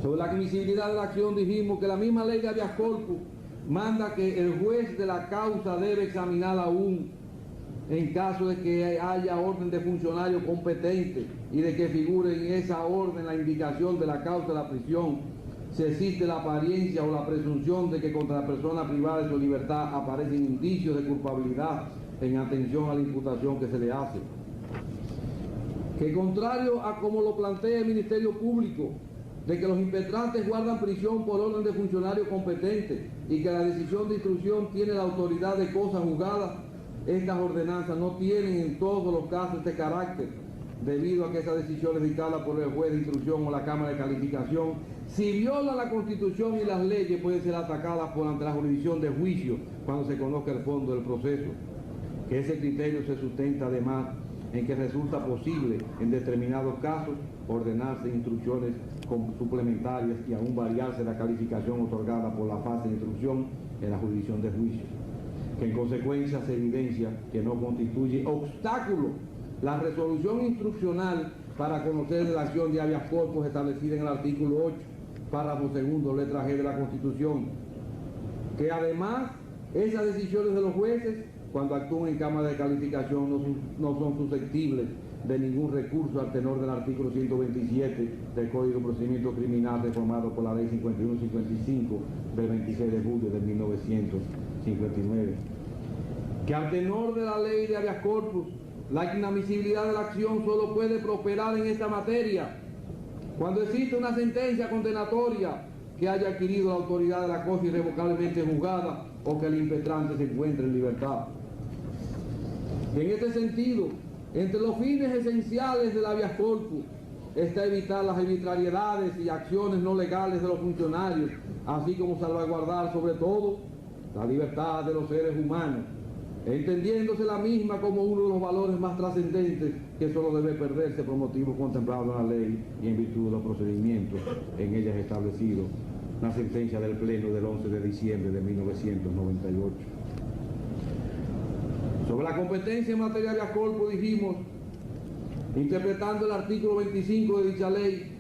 Speaker 1: sobre la admisibilidad de la acción, dijimos que la misma ley de habeas corpus manda que el juez de la causa debe examinar aún en caso de que haya orden de funcionario competente y de que figure en esa orden la indicación de la causa de la prisión, si existe la apariencia o la presunción de que contra la persona privada de su libertad aparecen indicios de culpabilidad en atención a la imputación que se le hace. Que contrario a como lo plantea el Ministerio Público, de que los impetrantes guardan prisión por orden de funcionario competente y que la decisión de instrucción tiene la autoridad de cosa juzgada, estas ordenanzas no tienen en todos los casos este carácter, debido a que esa decisión es dictada por el juez de instrucción o la Cámara de Calificación. Si viola la Constitución y las leyes, pueden ser atacadas por ante la jurisdicción de juicio cuando se conozca el fondo del proceso. Que ese criterio se sustenta además en que resulta posible en determinados casos ordenarse instrucciones suplementarias y aún variarse la calificación otorgada por la fase de instrucción en la jurisdicción de juicio, que en consecuencia se evidencia que no constituye obstáculo la resolución instruccional para conocer la acción de habeas corpus establecida en el artículo 8, párrafo segundo, letra G de la Constitución, que además esas decisiones de los jueces cuando actúan en Cámara de Calificación no son susceptibles de ningún recurso al tenor del artículo 127 del Código de Procedimiento Criminal reformado por la Ley 5155 del 26 de julio de 1959. Que al tenor de la Ley de habeas corpus, la inadmisibilidad de la acción solo puede prosperar en esta materia cuando existe una sentencia condenatoria que haya adquirido la autoridad de la cosa irrevocablemente juzgada o que el impetrante se encuentre en libertad. Y en este sentido, entre los fines esenciales del habeas corpus está evitar las arbitrariedades y acciones no legales de los funcionarios, así como salvaguardar sobre todo la libertad de los seres humanos, entendiéndose la misma como uno de los valores más trascendentes que solo debe perderse por motivos contemplados en la ley y en virtud de los procedimientos en ellas establecidos. La sentencia del Pleno del 11 de diciembre de 1998. Sobre la competencia en materia de habeas corpus dijimos, interpretando el artículo 25 de dicha ley,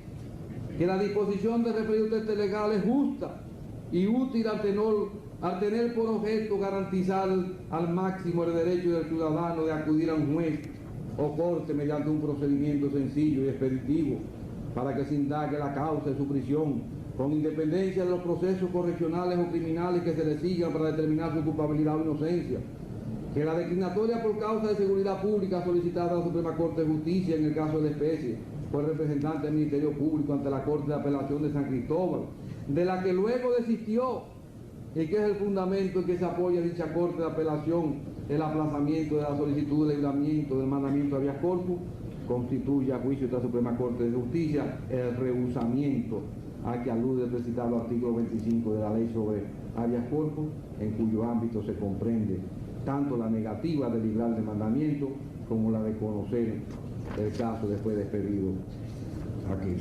Speaker 1: que la disposición de referido texto legal es justa y útil al tener por objeto garantizar al máximo el derecho del ciudadano de acudir a un juez o corte mediante un procedimiento sencillo y expeditivo para que se indague la causa de su prisión, con independencia de los procesos correccionales o criminales que se le sigan para determinar su culpabilidad o inocencia. Que la declinatoria por causa de seguridad pública solicitada a la Suprema Corte de Justicia en el caso de la especie por el representante del Ministerio Público ante la Corte de Apelación de San Cristóbal, de la que luego desistió, y que es el fundamento en que se apoya dicha Corte de Apelación, el aplazamiento de la solicitud de libramiento del mandamiento de habeas corpus, constituye a juicio de la Suprema Corte de Justicia el rehusamiento a que alude el recitado artículo 25 de la ley sobre habeas corpus, en cuyo ámbito se comprende tanto la negativa de librar el mandamiento como la de conocer el caso después de expedido aquí.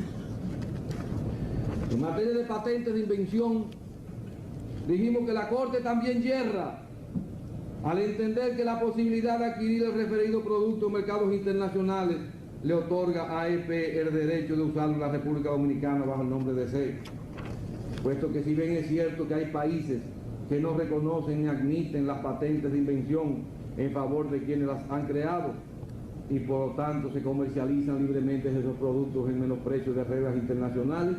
Speaker 1: En materia de patentes de invención, dijimos que la Corte también yerra al entender que la posibilidad de adquirir el referido producto en mercados internacionales le otorga a AEP el derecho de usarlo en la República Dominicana bajo el nombre de C, puesto que si bien es cierto que hay países que no reconocen ni admiten las patentes de invención en favor de quienes las han creado y por lo tanto se comercializan libremente esos productos en menosprecio de reglas internacionales.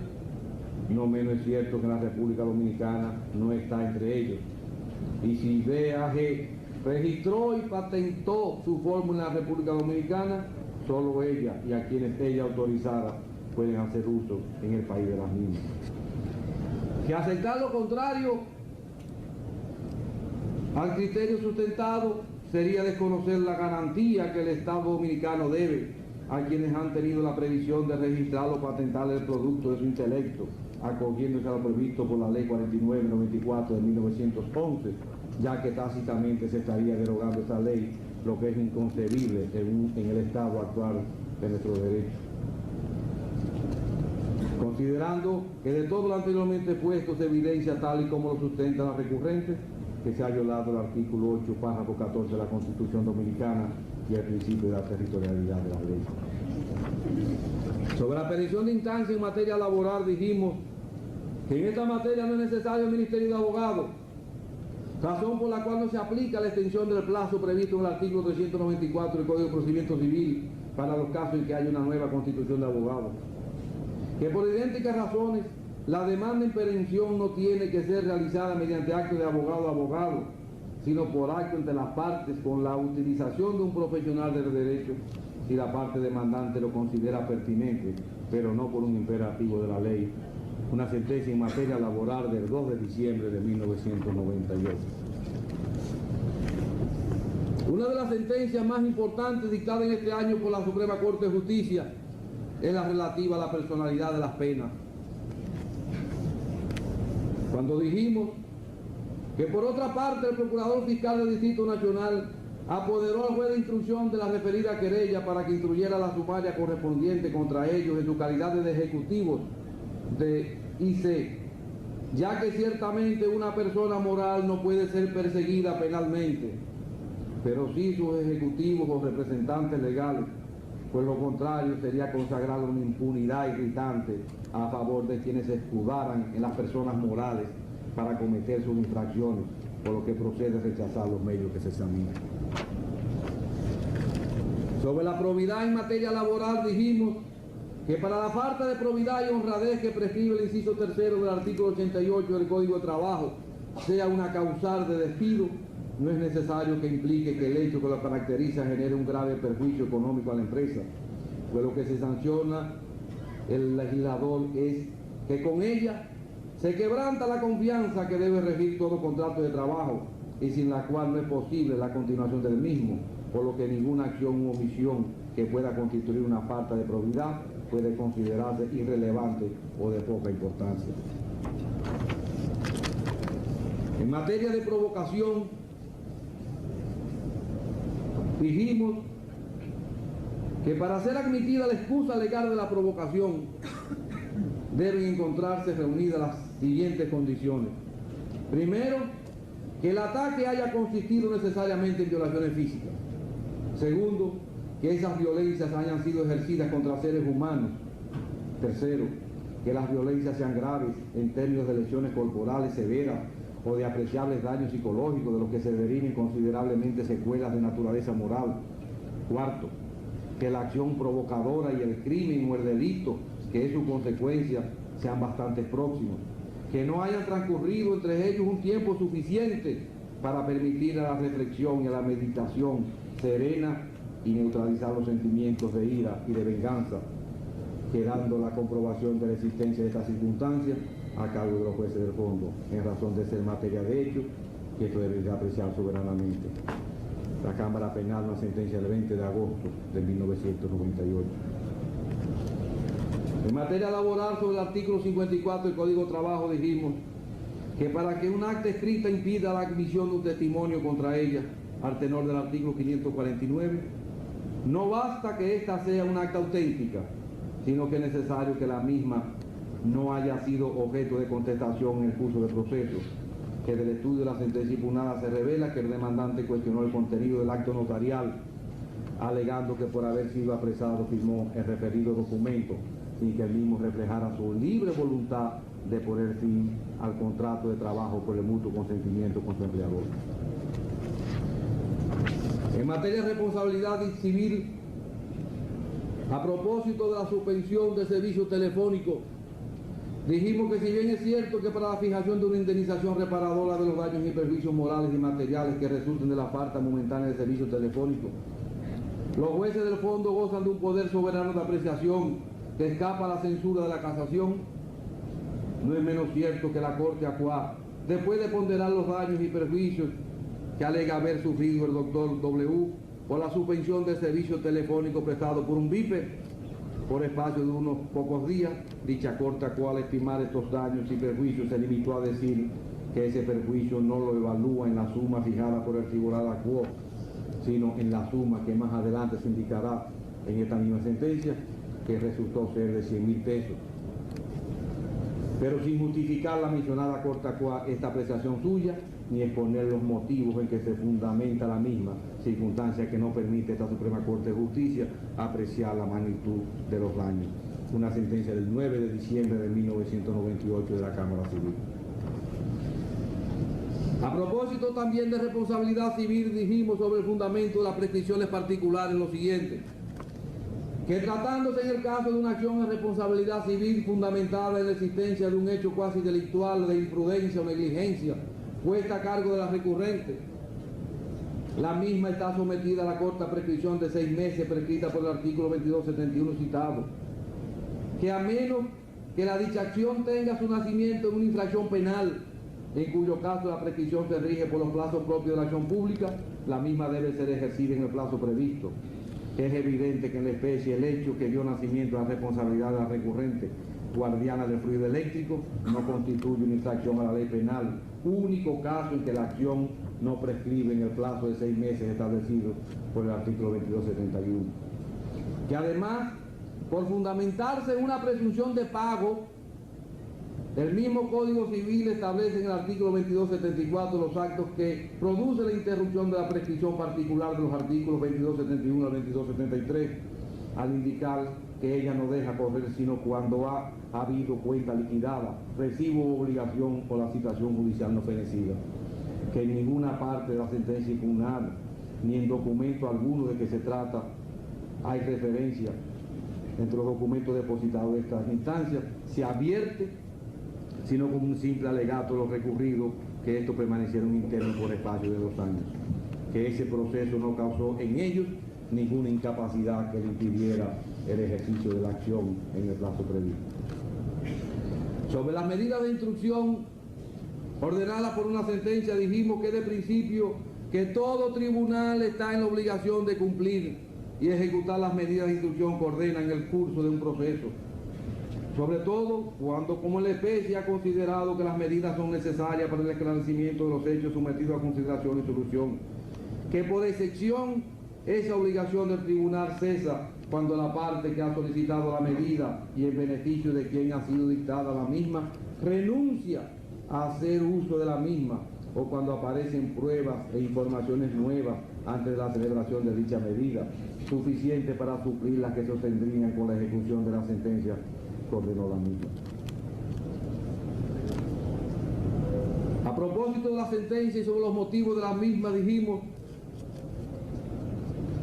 Speaker 1: No menos es cierto que la República Dominicana no está entre ellos. Y si BAG registró y patentó su fórmula en la República Dominicana, solo ella y a quienes ella autorizara pueden hacer uso en el país de las mismas. Que aceptar lo contrario al criterio sustentado sería desconocer la garantía que el Estado dominicano debe a quienes han tenido la previsión de registrar o patentar el producto de su intelecto, acogiéndose a lo previsto por la Ley 4994 de 1911, ya que tácitamente se estaría derogando esa ley, lo que es inconcebible en el estado actual de nuestro derecho. Considerando que de todo lo anteriormente puesto se evidencia, tal y como lo sustenta la recurrente, que se ha violado el artículo 8, párrafo 14 de la Constitución Dominicana y el principio de la territorialidad de la ley. Sobre la petición de instancia en materia laboral dijimos que en esta materia no es necesario el Ministerio de Abogados, razón por la cual no se aplica la extensión del plazo previsto en el artículo 394 del Código de Procedimiento Civil para los casos en que haya una nueva constitución de abogados. Que por idénticas razones la demanda en perención no tiene que ser realizada mediante acto de abogado a abogado, sino por acto entre las partes con la utilización de un profesional del derecho si la parte demandante lo considera pertinente, pero no por un imperativo de la ley. Una sentencia en materia laboral del 2 de diciembre de 1998. Una de las sentencias más importantes dictadas en este año por la Suprema Corte de Justicia es la relativa a la personalidad de las penas. Cuando dijimos que por otra parte el Procurador Fiscal del Distrito Nacional apoderó al juez de instrucción de la referida querella para que instruyera la sumaria correspondiente contra ellos en su calidad de ejecutivos de IC, ya que ciertamente una persona moral no puede ser perseguida penalmente, pero sí sus ejecutivos o representantes legales, pues lo contrario sería consagrar una impunidad irritante a favor de quienes se escudaran en las personas morales para cometer sus infracciones, por lo que procede rechazar los medios que se examinan. Sobre la probidad en materia laboral dijimos que para la falta de probidad y honradez que prescribe el inciso tercero del artículo 88 del Código de Trabajo sea una causal de despido, no es necesario que implique que el hecho que lo caracteriza genere un grave perjuicio económico a la empresa, pues lo que se sanciona el legislador es que con ella se quebranta la confianza que debe regir todo contrato de trabajo y sin la cual no es posible la continuación del mismo, por lo que ninguna acción u omisión que pueda constituir una falta de probidad puede considerarse irrelevante o de poca importancia. En materia de provocación, dijimos que para ser admitida la excusa legal de la provocación deben encontrarse reunidas las siguientes condiciones. Primero, que el ataque haya consistido necesariamente en violaciones físicas. Segundo, que esas violencias hayan sido ejercidas contra seres humanos. Tercero, que las violencias sean graves en términos de lesiones corporales severas o de apreciables daños psicológicos de los que se deriven considerablemente secuelas de naturaleza moral. Cuarto, que la acción provocadora y el crimen o el delito que es su consecuencia sean bastante próximos, que no hayan transcurrido entre ellos un tiempo suficiente para permitir a la reflexión y a la meditación serena y neutralizar los sentimientos de ira y de venganza, quedando la comprobación de la existencia de estas circunstancias a cargo de los jueces del fondo, en razón de ser materia de hecho, que esto debería apreciar soberanamente. La Cámara Penal, una sentencia del 20 de agosto de 1998. En materia laboral, sobre el artículo 54 del Código de Trabajo, dijimos que para que un acta escrita impida la admisión de un testimonio contra ella, al tenor del artículo 549, no basta que ésta sea un acta auténtica, sino que es necesario que la misma no haya sido objeto de contestación en el curso del proceso, que del estudio de la sentencia impugnada se revela que el demandante cuestionó el contenido del acto notarial, alegando que por haber sido apresado firmó el referido documento sin que el mismo reflejara su libre voluntad de poner fin al contrato de trabajo por el mutuo consentimiento con su empleador. En materia de responsabilidad civil, a propósito de la suspensión de servicio telefónico, dijimos que si bien es cierto que para la fijación de una indemnización reparadora de los daños y perjuicios morales y materiales que resulten de la falta momentánea de servicio telefónico, los jueces del fondo gozan de un poder soberano de apreciación que escapa a la censura de la casación, no es menos cierto que la Corte ACUA, después de ponderar los daños y perjuicios que alega haber sufrido el doctor W por la suspensión del servicio telefónico prestado por un BIPE por espacio de unos pocos días, dicha Corte ACUA al estimar estos daños y perjuicios se limitó a decir que ese perjuicio no lo evalúa en la suma fijada por el Tribunal ACUA, sino en la suma que más adelante se indicará en esta misma sentencia, que resultó ser de 100.000 pesos. Pero sin justificar la mencionada Corte ACUA esta apreciación suya, ni exponer los motivos en que se fundamenta la misma, circunstancia que no permite esta Suprema Corte de Justicia apreciar la magnitud de los daños. Una sentencia del 9 de diciembre de 1998 de la Cámara Civil. A propósito también de responsabilidad civil, dijimos sobre el fundamento de las prescripciones particulares lo siguiente: que tratándose en el caso de una acción de responsabilidad civil fundamentada en la existencia de un hecho cuasi delictual de imprudencia o negligencia puesta a cargo de la recurrente, la misma está sometida a la corta prescripción de 6 meses prescrita por el artículo 2271 citado, que a menos que la dicha acción tenga su nacimiento en una infracción penal, en cuyo caso la prescripción se rige por los plazos propios de la acción pública, la misma debe ser ejercida en el plazo previsto. Es evidente que en la especie el hecho que dio nacimiento a la responsabilidad de la recurrente guardiana del fluido eléctrico no constituye una infracción a la ley penal, único caso en que la acción no prescribe en el plazo de 6 meses establecido por el artículo 2271. Que además, por fundamentarse en una presunción de pago, el mismo Código Civil establece en el artículo 2274 los actos que producen la interrupción de la prescripción particular de los artículos 2271 al 2273, al indicar que ella no deja correr sino cuando ha habido cuenta liquidada, recibo o obligación o la citación judicial no fenecida. Que en ninguna parte de la sentencia impugnada, ni en documento alguno de que se trata, hay referencia entre los documentos depositados de estas instancias, se advierte, sino como un simple alegato de los recurridos, que estos permanecieron internos por espacio de 2 años, que ese proceso no causó en ellos ninguna incapacidad que le impidiera el ejercicio de la acción en el plazo previsto. Sobre las medidas de instrucción ordenadas por una sentencia, dijimos que de principio que todo tribunal está en la obligación de cumplir y ejecutar las medidas de instrucción que ordenan el curso de un proceso, sobre todo cuando, como la especie ha considerado que las medidas son necesarias para el esclarecimiento de los hechos sometidos a consideración y solución, que por excepción esa obligación del tribunal cesa cuando la parte que ha solicitado la medida y en beneficio de quien ha sido dictada la misma renuncia a hacer uso de la misma, o cuando aparecen pruebas e informaciones nuevas antes de la celebración de dicha medida, suficiente para suplir las que se obtendrían con la ejecución de la sentencia que ordenó la misma. A propósito de la sentencia y sobre los motivos de la misma, dijimos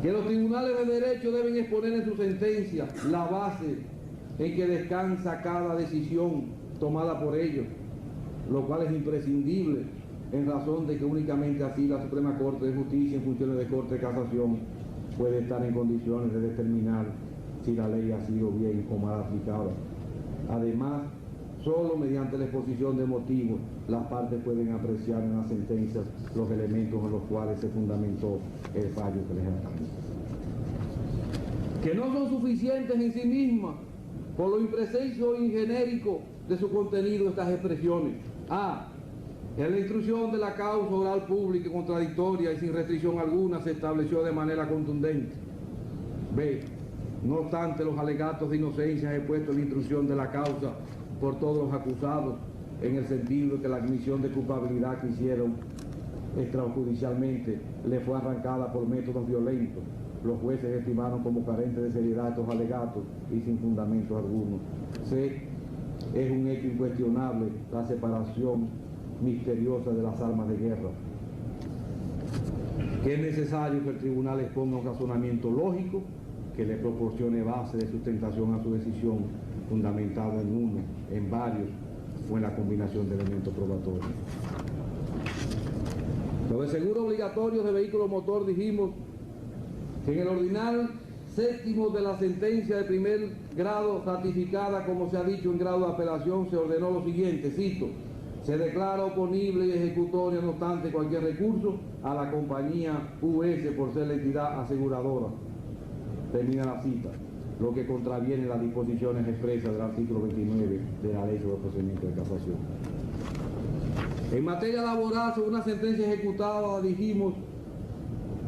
Speaker 1: que los tribunales de derecho deben exponer en su sentencia la base en que descansa cada decisión tomada por ellos, lo cual es imprescindible en razón de que únicamente así la Suprema Corte de Justicia, en funciones de Corte de Casación, puede estar en condiciones de determinar si la ley ha sido bien o mal aplicada. Además, solo mediante la exposición de motivos las partes pueden apreciar en las sentencias los elementos en los cuales se fundamentó el fallo que les alcanza. Que no son suficientes en sí mismas por lo impreciso y genérico de su contenido estas expresiones. A. En la instrucción de la causa oral pública y contradictoria y sin restricción alguna se estableció de manera contundente. B. No obstante los alegatos de inocencia expuestos en la instrucción de la causa por todos los acusados, en el sentido de que la admisión de culpabilidad que hicieron extrajudicialmente le fue arrancada por métodos violentos, los jueces estimaron como carentes de seriedad estos alegatos y sin fundamento alguno. C. Es un hecho incuestionable la separación misteriosa de las armas de guerra, que es necesario que el tribunal exponga un razonamiento lógico que le proporcione base de sustentación a su decisión, fundamentada en uno, en varios, o en la combinación de elementos probatorios. Sobre seguro obligatorio de vehículo motor, dijimos que en el ordinal séptimo de la sentencia de primer grado ratificada, como se ha dicho en grado de apelación, se ordenó lo siguiente, cito: se declara oponible y ejecutoria, no obstante, cualquier recurso a la compañía US por ser la entidad aseguradora. Termina la cita, lo que contraviene las disposiciones expresas del artículo 29 de la Ley sobre el Procedimiento de Casación. En materia laboral, sobre una sentencia ejecutada, dijimos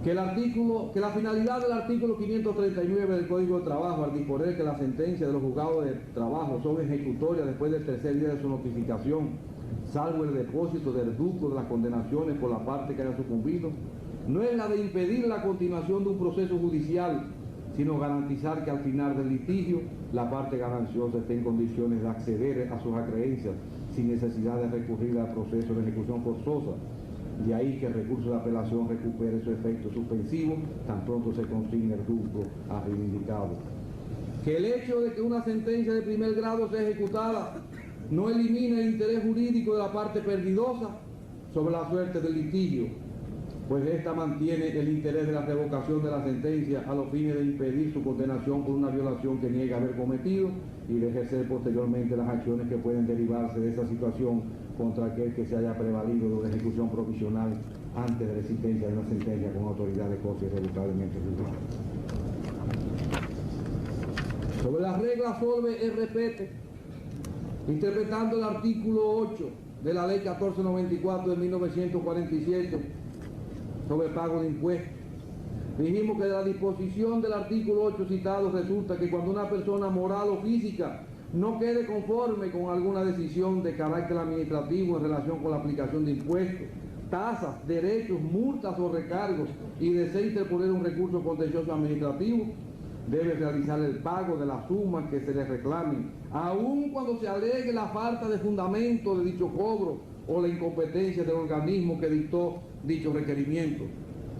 Speaker 1: que la finalidad del artículo 539 del Código de Trabajo, al disponer que las sentencias de los juzgados de trabajo son ejecutorias después del tercer día de su notificación, salvo el depósito del ducto de las condenaciones por la parte que haya sucumbido, no es la de impedir la continuación de un proceso judicial, sino garantizar que al final del litigio la parte gananciosa esté en condiciones de acceder a sus acreencias sin necesidad de recurrir al proceso de ejecución forzosa. De ahí que el recurso de apelación recupere su efecto suspensivo tan pronto se consigne el ducto a reivindicado. Que el hecho de que una sentencia de primer grado sea ejecutada no elimina el interés jurídico de la parte perdidosa sobre la suerte del litigio, pues ésta mantiene el interés de la revocación de la sentencia a los fines de impedir su condenación por una violación que niega haber cometido y de ejercer posteriormente las acciones que pueden derivarse de esa situación contra aquel que se haya prevalido de una ejecución provisional antes de la existencia de una sentencia con autoridad de cosa irrevocablemente juzgada. Sobre las reglas Solve RPT, interpretando el artículo 8 de la Ley 1494 de 1947 sobre pago de impuestos, dijimos que de la disposición del artículo 8 citado resulta que cuando una persona moral o física no quede conforme con alguna decisión de carácter administrativo en relación con la aplicación de impuestos, tasas, derechos, multas o recargos y desee interponer un recurso contencioso administrativo, debe realizar el pago de las sumas que se le reclamen, aun cuando se alegue la falta de fundamento de dicho cobro o la incompetencia del organismo que dictó dicho requerimiento,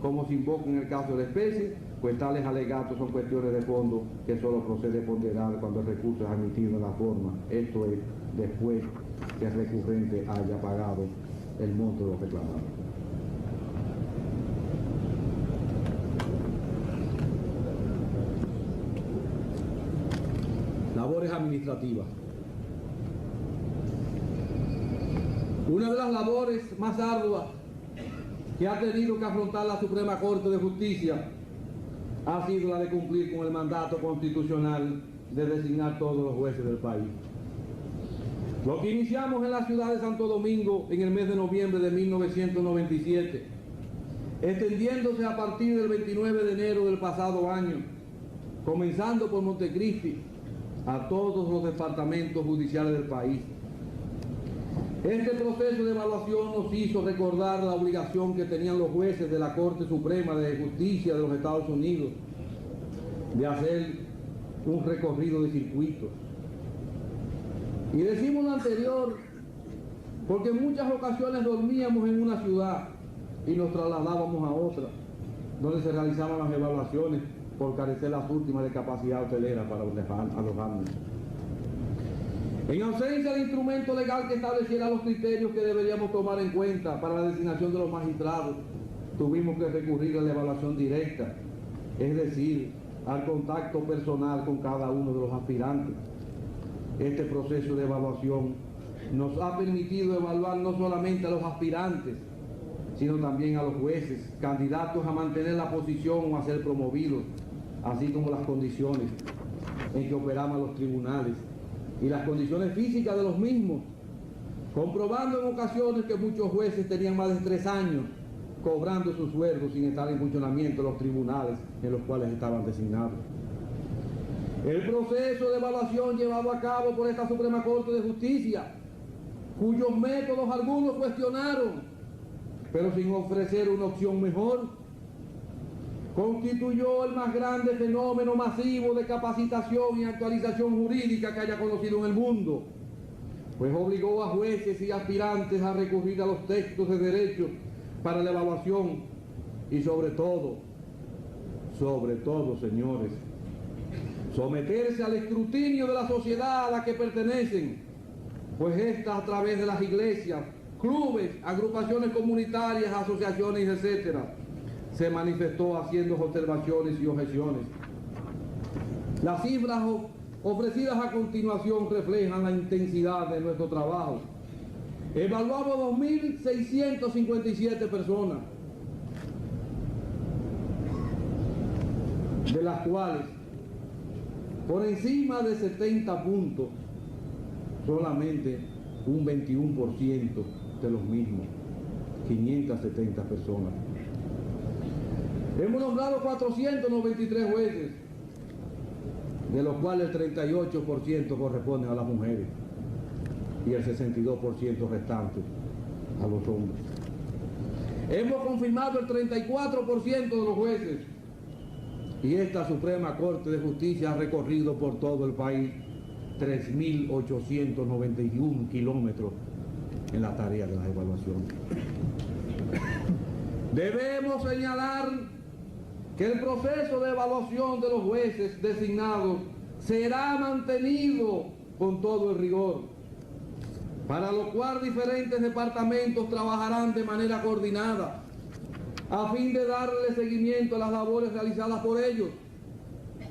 Speaker 1: como se invoca en el caso de la especie, pues tales alegatos son cuestiones de fondo que solo procede ponderar cuando el recurso es admitido en la forma, esto es, después que el recurrente haya pagado el monto de lo reclamado. Labores administrativas. Una de las labores más arduas que ha tenido que afrontar la Suprema Corte de Justicia ha sido la de cumplir con el mandato constitucional de designar todos los jueces del país. Lo que iniciamos en la ciudad de Santo Domingo en el mes de noviembre de 1997, extendiéndose a partir del 29 de enero del pasado año, comenzando por Montecristi, a todos los departamentos judiciales del país. Este proceso de evaluación nos hizo recordar la obligación que tenían los jueces de la Corte Suprema de Justicia de los Estados Unidos de hacer un recorrido de circuitos. Y decimos lo anterior porque en muchas ocasiones dormíamos en una ciudad y nos trasladábamos a otra, donde se realizaban las evaluaciones por carecer las últimas de capacidad hotelera para alojarnos. En ausencia de instrumento legal que estableciera los criterios que deberíamos tomar en cuenta para la designación de los magistrados, tuvimos que recurrir a la evaluación directa, es decir, al contacto personal con cada uno de los aspirantes. Este proceso de evaluación nos ha permitido evaluar no solamente a los aspirantes, sino también a los jueces, candidatos a mantener la posición o a ser promovidos, así como las condiciones en que operaban los tribunales y las condiciones físicas de los mismos, comprobando en ocasiones que muchos jueces tenían más de 3 años cobrando sus sueldos sin estar en funcionamiento los tribunales en los cuales estaban designados. El proceso de evaluación llevado a cabo por esta Suprema Corte de Justicia, cuyos métodos algunos cuestionaron, pero sin ofrecer una opción mejor, constituyó el más grande fenómeno masivo de capacitación y actualización jurídica que haya conocido en el mundo, pues obligó a jueces y aspirantes a recurrir a los textos de derecho para la evaluación y sobre todo, señores, someterse al escrutinio de la sociedad a la que pertenecen, pues esta a través de las iglesias, clubes, agrupaciones comunitarias, asociaciones, etcétera, se manifestó haciendo observaciones y objeciones. Las cifras ofrecidas a continuación reflejan la intensidad de nuestro trabajo. Evaluamos 2.657 personas, de las cuales por encima de 70 puntos, solamente un 21% de los mismos, 570 personas. Hemos nombrado 493 jueces, de los cuales el 38% corresponde a las mujeres y el 62% restante a los hombres. Hemos confirmado el 34% de los jueces y esta Suprema Corte de Justicia ha recorrido por todo el país 3.891 kilómetros en la tarea de las evaluaciones. Debemos señalar que el proceso de evaluación de los jueces designados será mantenido con todo el rigor, para lo cual diferentes departamentos trabajarán de manera coordinada a fin de darle seguimiento a las labores realizadas por ellos,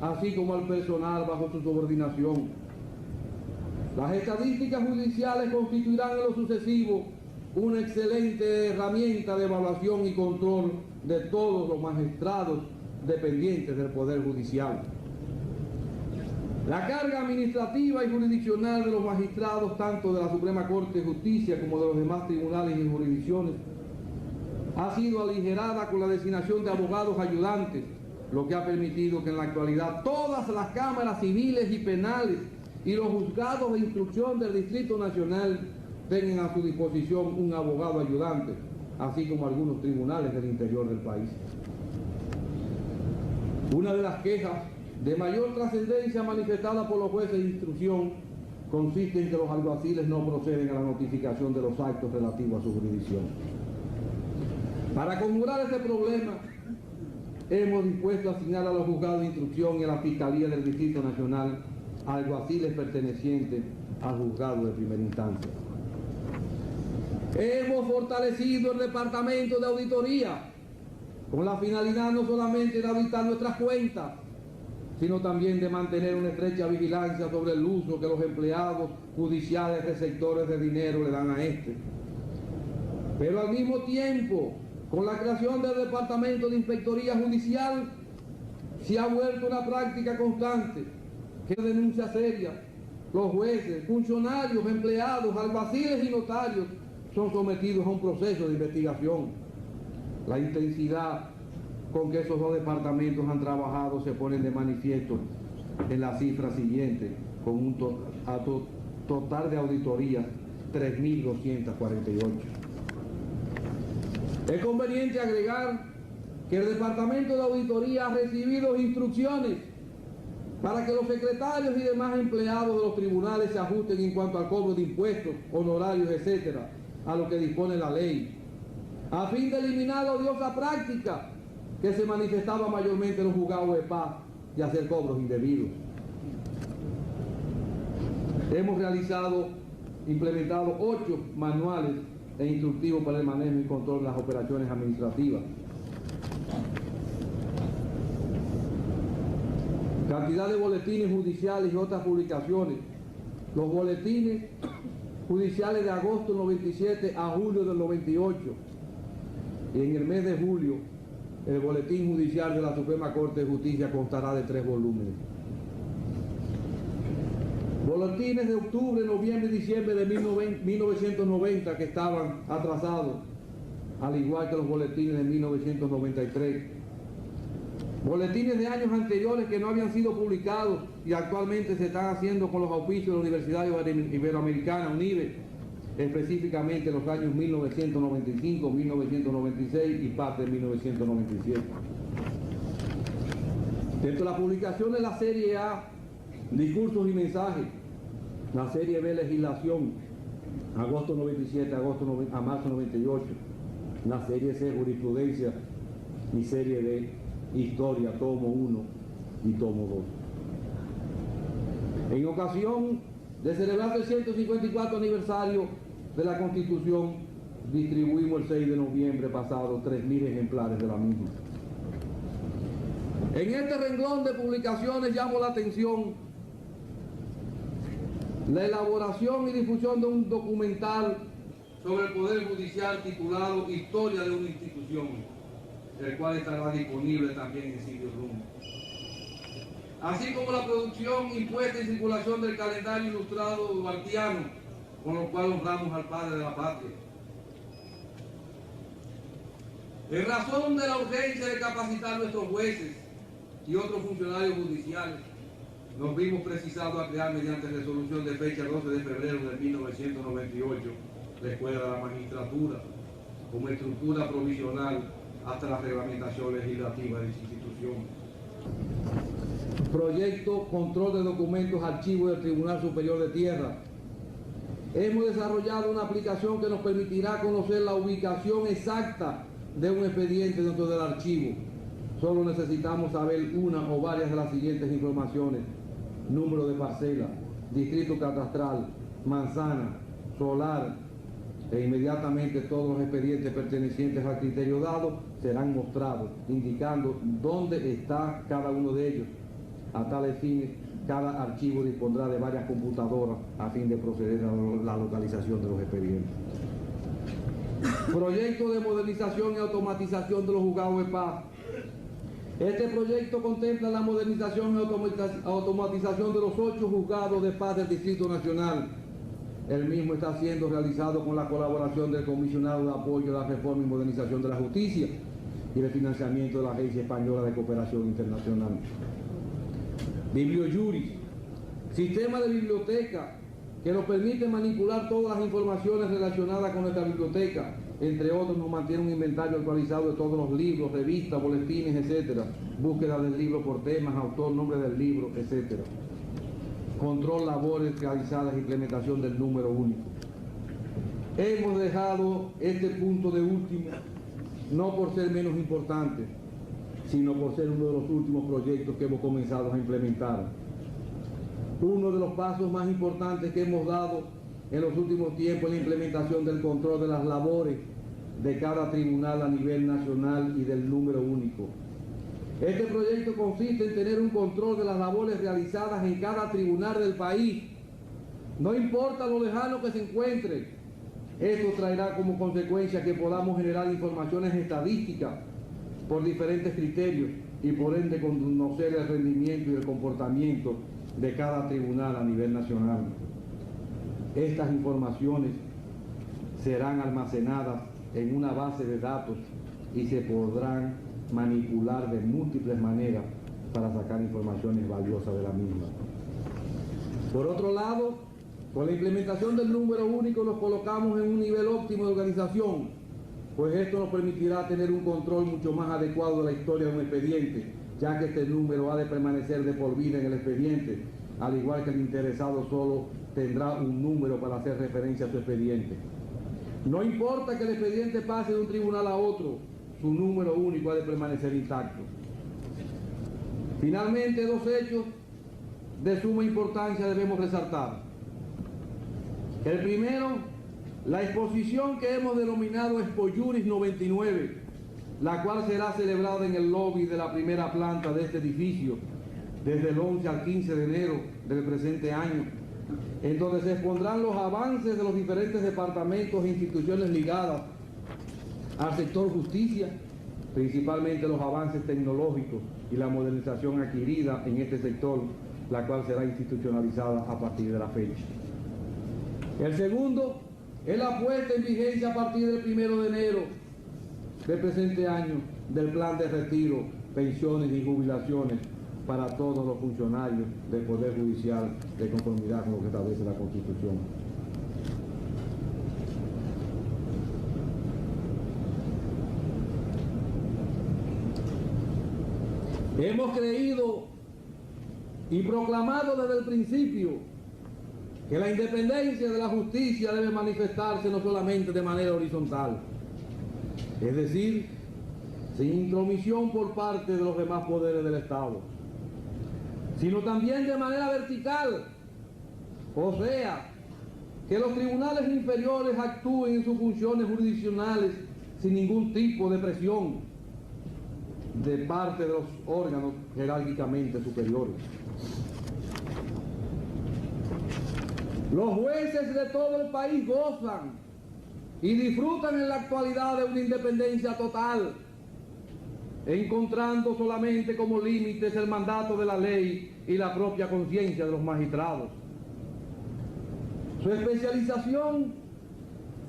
Speaker 1: así como al personal bajo su subordinación. Las estadísticas judiciales constituirán en lo sucesivo una excelente herramienta de evaluación y control de todos los magistrados dependientes del Poder Judicial. La carga administrativa y jurisdiccional de los magistrados, tanto de la Suprema Corte de Justicia como de los demás tribunales y jurisdicciones, ha sido aligerada con la designación de abogados ayudantes, lo que ha permitido que en la actualidad todas las cámaras civiles y penales y los juzgados de instrucción del Distrito Nacional tengan a su disposición un abogado ayudante, así como algunos tribunales del interior del país. Una de las quejas de mayor trascendencia manifestada por los jueces de instrucción consiste en que los alguaciles no proceden a la notificación de los actos relativos a su jurisdicción. Para conjurar este problema, hemos dispuesto a asignar a los juzgados de instrucción y a la Fiscalía del Distrito Nacional alguaciles pertenecientes al juzgado de primera instancia. Hemos fortalecido el departamento de auditoría con la finalidad no solamente de auditar nuestras cuentas, sino también de mantener una estrecha vigilancia sobre el uso que los empleados judiciales receptores de dinero le dan a este. Pero al mismo tiempo, con la creación del Departamento de Inspectoría Judicial, se ha vuelto una práctica constante que denuncia seria. Los jueces, funcionarios, empleados, alguaciles y notarios son sometidos a un proceso de investigación. La intensidad con que esos dos departamentos han trabajado se ponen de manifiesto en la cifra siguiente, con un total de auditorías 3.248. Es conveniente agregar que el Departamento de Auditoría ha recibido instrucciones para que los secretarios y demás empleados de los tribunales se ajusten en cuanto al cobro de impuestos, honorarios, etcétera, a lo que dispone la ley, a fin de eliminar la odiosa práctica que se manifestaba mayormente en los juzgados de paz y hacer cobros indebidos. Hemos implementado 8 manuales e instructivos para el manejo y control de las operaciones administrativas. Cantidad de boletines judiciales y otras publicaciones. Los boletines judiciales de agosto del 97 a julio del 98. Y en el mes de julio, el boletín judicial de la Suprema Corte de Justicia constará de 3 volúmenes. Boletines de octubre, noviembre y diciembre de 1990 que estaban atrasados, al igual que los boletines de 1993. Boletines de años anteriores que no habían sido publicados y actualmente se están haciendo con los auspicios de la Universidad Iberoamericana, UNIBE, específicamente en los años 1995, 1996 y parte de 1997. Dentro de la publicación de la serie A, discursos y mensajes, la serie B, legislación, agosto 97 a marzo 98, la serie C, jurisprudencia, y serie D, historia, tomo 1 y tomo 2. En ocasión de celebrar el 154 aniversario de la Constitución, distribuimos el 6 de noviembre pasado 3.000 ejemplares de la misma. En este renglón de publicaciones llamo la atención la elaboración y difusión de un documental sobre el Poder Judicial titulado Historia de una institución, el cual estará disponible también en CD-ROOM. Así como la producción impuesta y circulación del calendario ilustrado duartiano, con lo cual honramos al Padre de la Patria. En razón de la urgencia de capacitar a nuestros jueces y otros funcionarios judiciales, nos vimos precisados a crear mediante resolución de fecha 12 de febrero de 1998 la Escuela de la Magistratura como estructura provisional hasta la reglamentación legislativa de esa institución. Proyecto Control de Documentos Archivos del Tribunal Superior de Tierra. Hemos desarrollado una aplicación que nos permitirá conocer la ubicación exacta de un expediente dentro del archivo. Solo necesitamos saber una o varias de las siguientes informaciones: número de parcela, distrito catastral, manzana, solar, e inmediatamente todos los expedientes pertenecientes al criterio dado serán mostrados, indicando dónde está cada uno de ellos. A tales fines, cada archivo dispondrá de varias computadoras a fin de proceder a la localización de los expedientes. Proyecto de modernización y automatización de los juzgados de paz. Este proyecto contempla la modernización y automatización de los 8 juzgados de paz del Distrito Nacional. El mismo está siendo realizado con la colaboración del Comisionado de Apoyo a la Reforma y Modernización de la Justicia y el financiamiento de la Agencia Española de Cooperación Internacional. Bibliojuris, sistema de biblioteca que nos permite manipular todas las informaciones relacionadas con nuestra biblioteca. Entre otros, nos mantiene un inventario actualizado de todos los libros, revistas, boletines, etc. Búsqueda del libro por temas, autor, nombre del libro, etc. Control, labores realizadas, implementación del número único. Hemos dejado este punto de último, no por ser menos importante, sino por ser uno de los últimos proyectos que hemos comenzado a implementar. Uno de los pasos más importantes que hemos dado en los últimos tiempos es la implementación del control de las labores de cada tribunal a nivel nacional y del número único. Este proyecto consiste en tener un control de las labores realizadas en cada tribunal del país, no importa lo lejano que se encuentre. Esto traerá como consecuencia que podamos generar informaciones estadísticas por diferentes criterios y por ende conocer el rendimiento y el comportamiento de cada tribunal a nivel nacional. Estas informaciones serán almacenadas en una base de datos y se podrán manipular de múltiples maneras para sacar informaciones valiosas de la misma. Por otro lado, con la implementación del número único nos colocamos en un nivel óptimo de organización, pues esto nos permitirá tener un control mucho más adecuado de la historia de un expediente, ya que este número ha de permanecer de por vida en el expediente, al igual que el interesado solo tendrá un número para hacer referencia a su expediente. No importa que el expediente pase de un tribunal a otro, su número único ha de permanecer intacto. Finalmente, 2 hechos de suma importancia debemos resaltar. El primero, la exposición que hemos denominado Expojuris 99, la cual será celebrada en el lobby de la primera planta de este edificio desde el 11 al 15 de enero del presente año, en donde se expondrán los avances de los diferentes departamentos e instituciones ligadas al sector justicia, principalmente los avances tecnológicos y la modernización adquirida en este sector, la cual será institucionalizada a partir de la fecha. El segundo es la puesta en vigencia a partir del 1 de enero del presente año del plan de retiro, pensiones y jubilaciones para todos los funcionarios del Poder Judicial de conformidad con lo que establece la Constitución. Hemos creído y proclamado desde el principio que la independencia de la justicia debe manifestarse no solamente de manera horizontal, es decir, sin intromisión por parte de los demás poderes del Estado, sino también de manera vertical, o sea, que los tribunales inferiores actúen en sus funciones jurisdiccionales sin ningún tipo de presión de parte de los órganos jerárquicamente superiores. Los jueces de todo el país gozan y disfrutan en la actualidad de una independencia total, encontrando solamente como límites el mandato de la ley y la propia conciencia de los magistrados. Su especialización,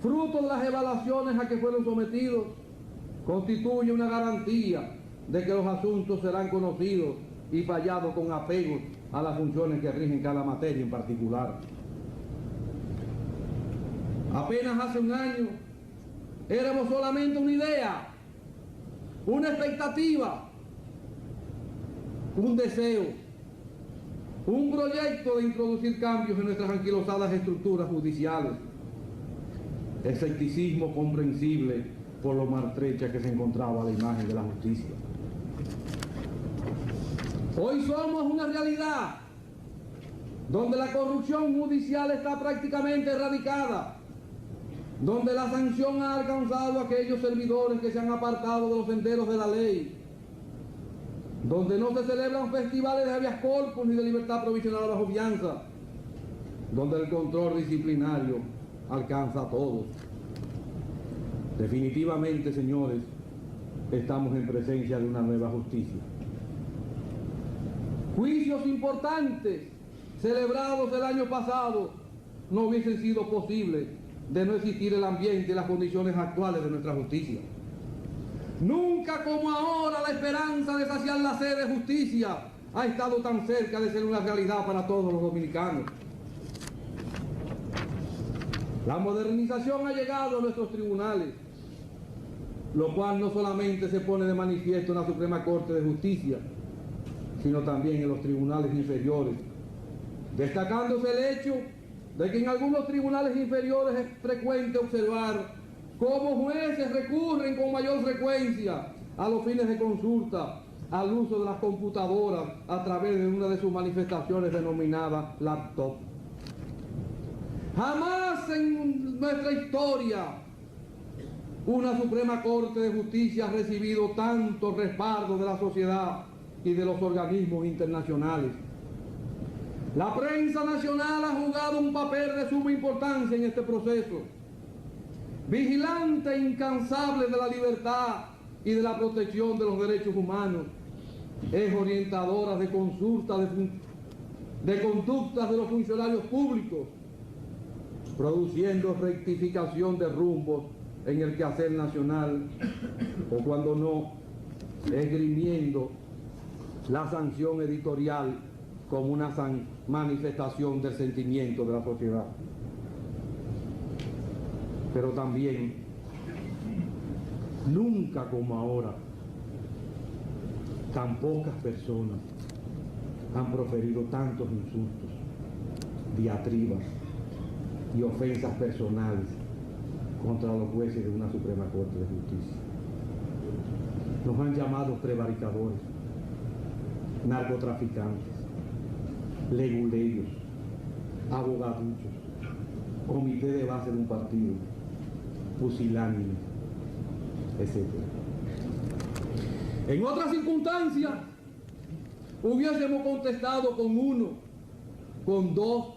Speaker 1: fruto de las evaluaciones a que fueron sometidos, constituye una garantía de que los asuntos serán conocidos y fallados con apego a las funciones que rigen cada materia en particular. Apenas hace un año éramos solamente una idea, una expectativa, un deseo, un proyecto de introducir cambios en nuestras anquilosadas estructuras judiciales. Escepticismo comprensible por lo maltrecha que se encontraba la imagen de la justicia. Hoy somos una realidad donde la corrupción judicial está prácticamente erradicada, donde la sanción ha alcanzado a aquellos servidores que se han apartado de los senderos de la ley, donde no se celebran festivales de habeas corpus ni de libertad provisional bajo fianza, donde el control disciplinario alcanza a todos. Definitivamente, señores, estamos en presencia de una nueva justicia. Juicios importantes celebrados el año pasado no hubiesen sido posibles de no existir el ambiente y las condiciones actuales de nuestra justicia. Nunca como ahora la esperanza de saciar la sed de justicia ha estado tan cerca de ser una realidad para todos los dominicanos. La modernización ha llegado a nuestros tribunales, lo cual no solamente se pone de manifiesto en la Suprema Corte de Justicia, sino también en los tribunales inferiores, destacándose el hecho de que en algunos tribunales inferiores es frecuente observar cómo jueces recurren con mayor frecuencia a los fines de consulta al uso de las computadoras a través de una de sus manifestaciones denominada laptop. Jamás en nuestra historia una Suprema Corte de Justicia ha recibido tanto respaldo de la sociedad y de los organismos internacionales. La prensa nacional ha jugado un papel de suma importancia en este proceso, vigilante e incansable de la libertad y de la protección de los derechos humanos. Es orientadora de consultas de conductas de los funcionarios públicos, produciendo rectificación de rumbos en el quehacer nacional, o cuando no, esgrimiendo la sanción editorial como una manifestación del sentimiento de la sociedad. Pero también, nunca como ahora, tan pocas personas han proferido tantos insultos, diatribas y ofensas personales contra los jueces de una Suprema Corte de Justicia. Nos han llamado prevaricadores, narcotraficantes, leguleyos, abogaduchos, comité de base de un partido, pusilánimes, etc. En otras circunstancias, hubiésemos contestado con uno, con dos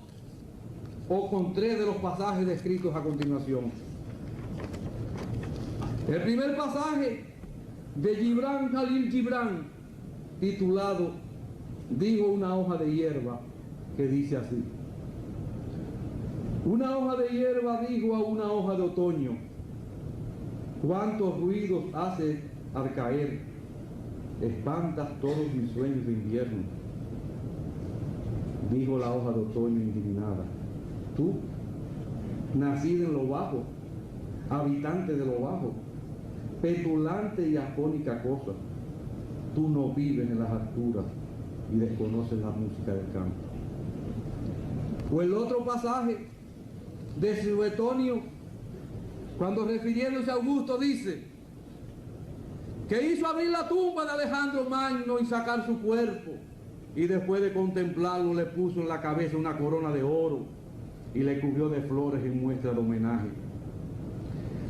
Speaker 1: o con tres de los pasajes descritos a continuación. El primer pasaje de Gibran Khalil Gibran, titulado "Digo una hoja de hierba", que dice así: una hoja de hierba dijo a una hoja de otoño, cuántos ruidos hace al caer, espantas todos mis sueños de invierno. Dijo la hoja de otoño indignada: tú, nacida en lo bajo, habitante de lo bajo, petulante y afónica cosa, tú no vives en las alturas y desconoces la música del campo. O el otro pasaje de Suetonio, cuando refiriéndose a Augusto dice que hizo abrir la tumba de Alejandro Magno y sacar su cuerpo, y después de contemplarlo le puso en la cabeza una corona de oro y le cubrió de flores en muestra de homenaje.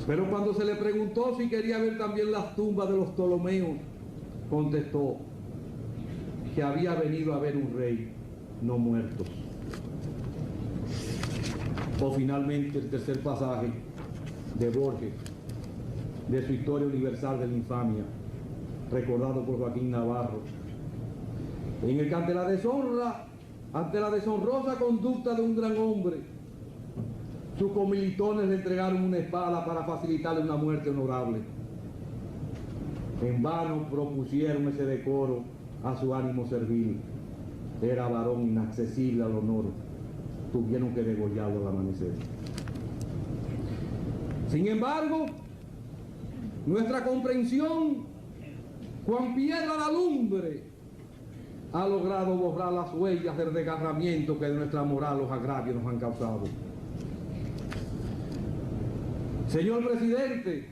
Speaker 1: Pero cuando se le preguntó si quería ver también las tumbas de los Ptolomeos, contestó que había venido a ver un rey, no muertos. O finalmente el tercer pasaje de Borges, de su Historia Universal de la Infamia, recordado por Joaquín Navarro, en el que ante la deshonrosa conducta de un gran hombre, sus comilitones le entregaron una espada para facilitarle una muerte honorable. En vano propusieron ese decoro a su ánimo servil. Era varón inaccesible al honor. Tuvieron que degollarlo al amanecer. Sin embargo, nuestra comprensión, cuan piedra la lumbre, ha logrado borrar las huellas del desgarramiento que de nuestra moral los agravios nos han causado. Señor presidente,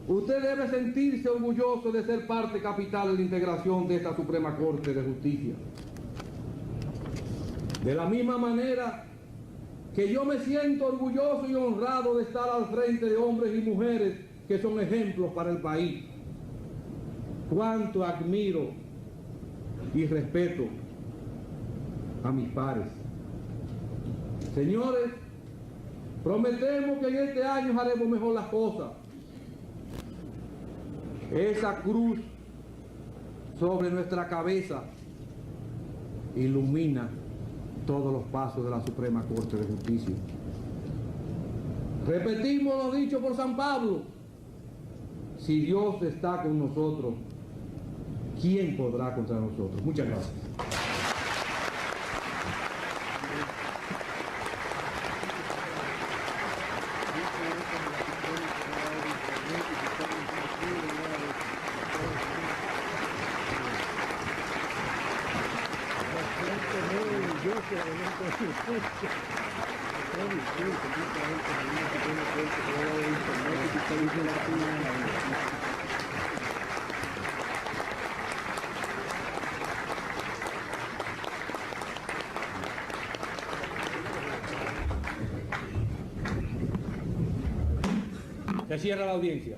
Speaker 1: usted debe sentirse orgulloso de ser parte capital en la integración de esta Suprema Corte de Justicia. De la misma manera que yo me siento orgulloso y honrado de estar al frente de hombres y mujeres que son ejemplos para el país. Cuánto admiro y respeto a mis pares. Señores, prometemos que en este año haremos mejor las cosas. Esa cruz sobre nuestra cabeza ilumina todos los pasos de la Suprema Corte de Justicia. Repetimos lo dicho por San Pablo: si Dios está con nosotros, ¿quién podrá contra nosotros? Muchas gracias. Se cierra la audiencia.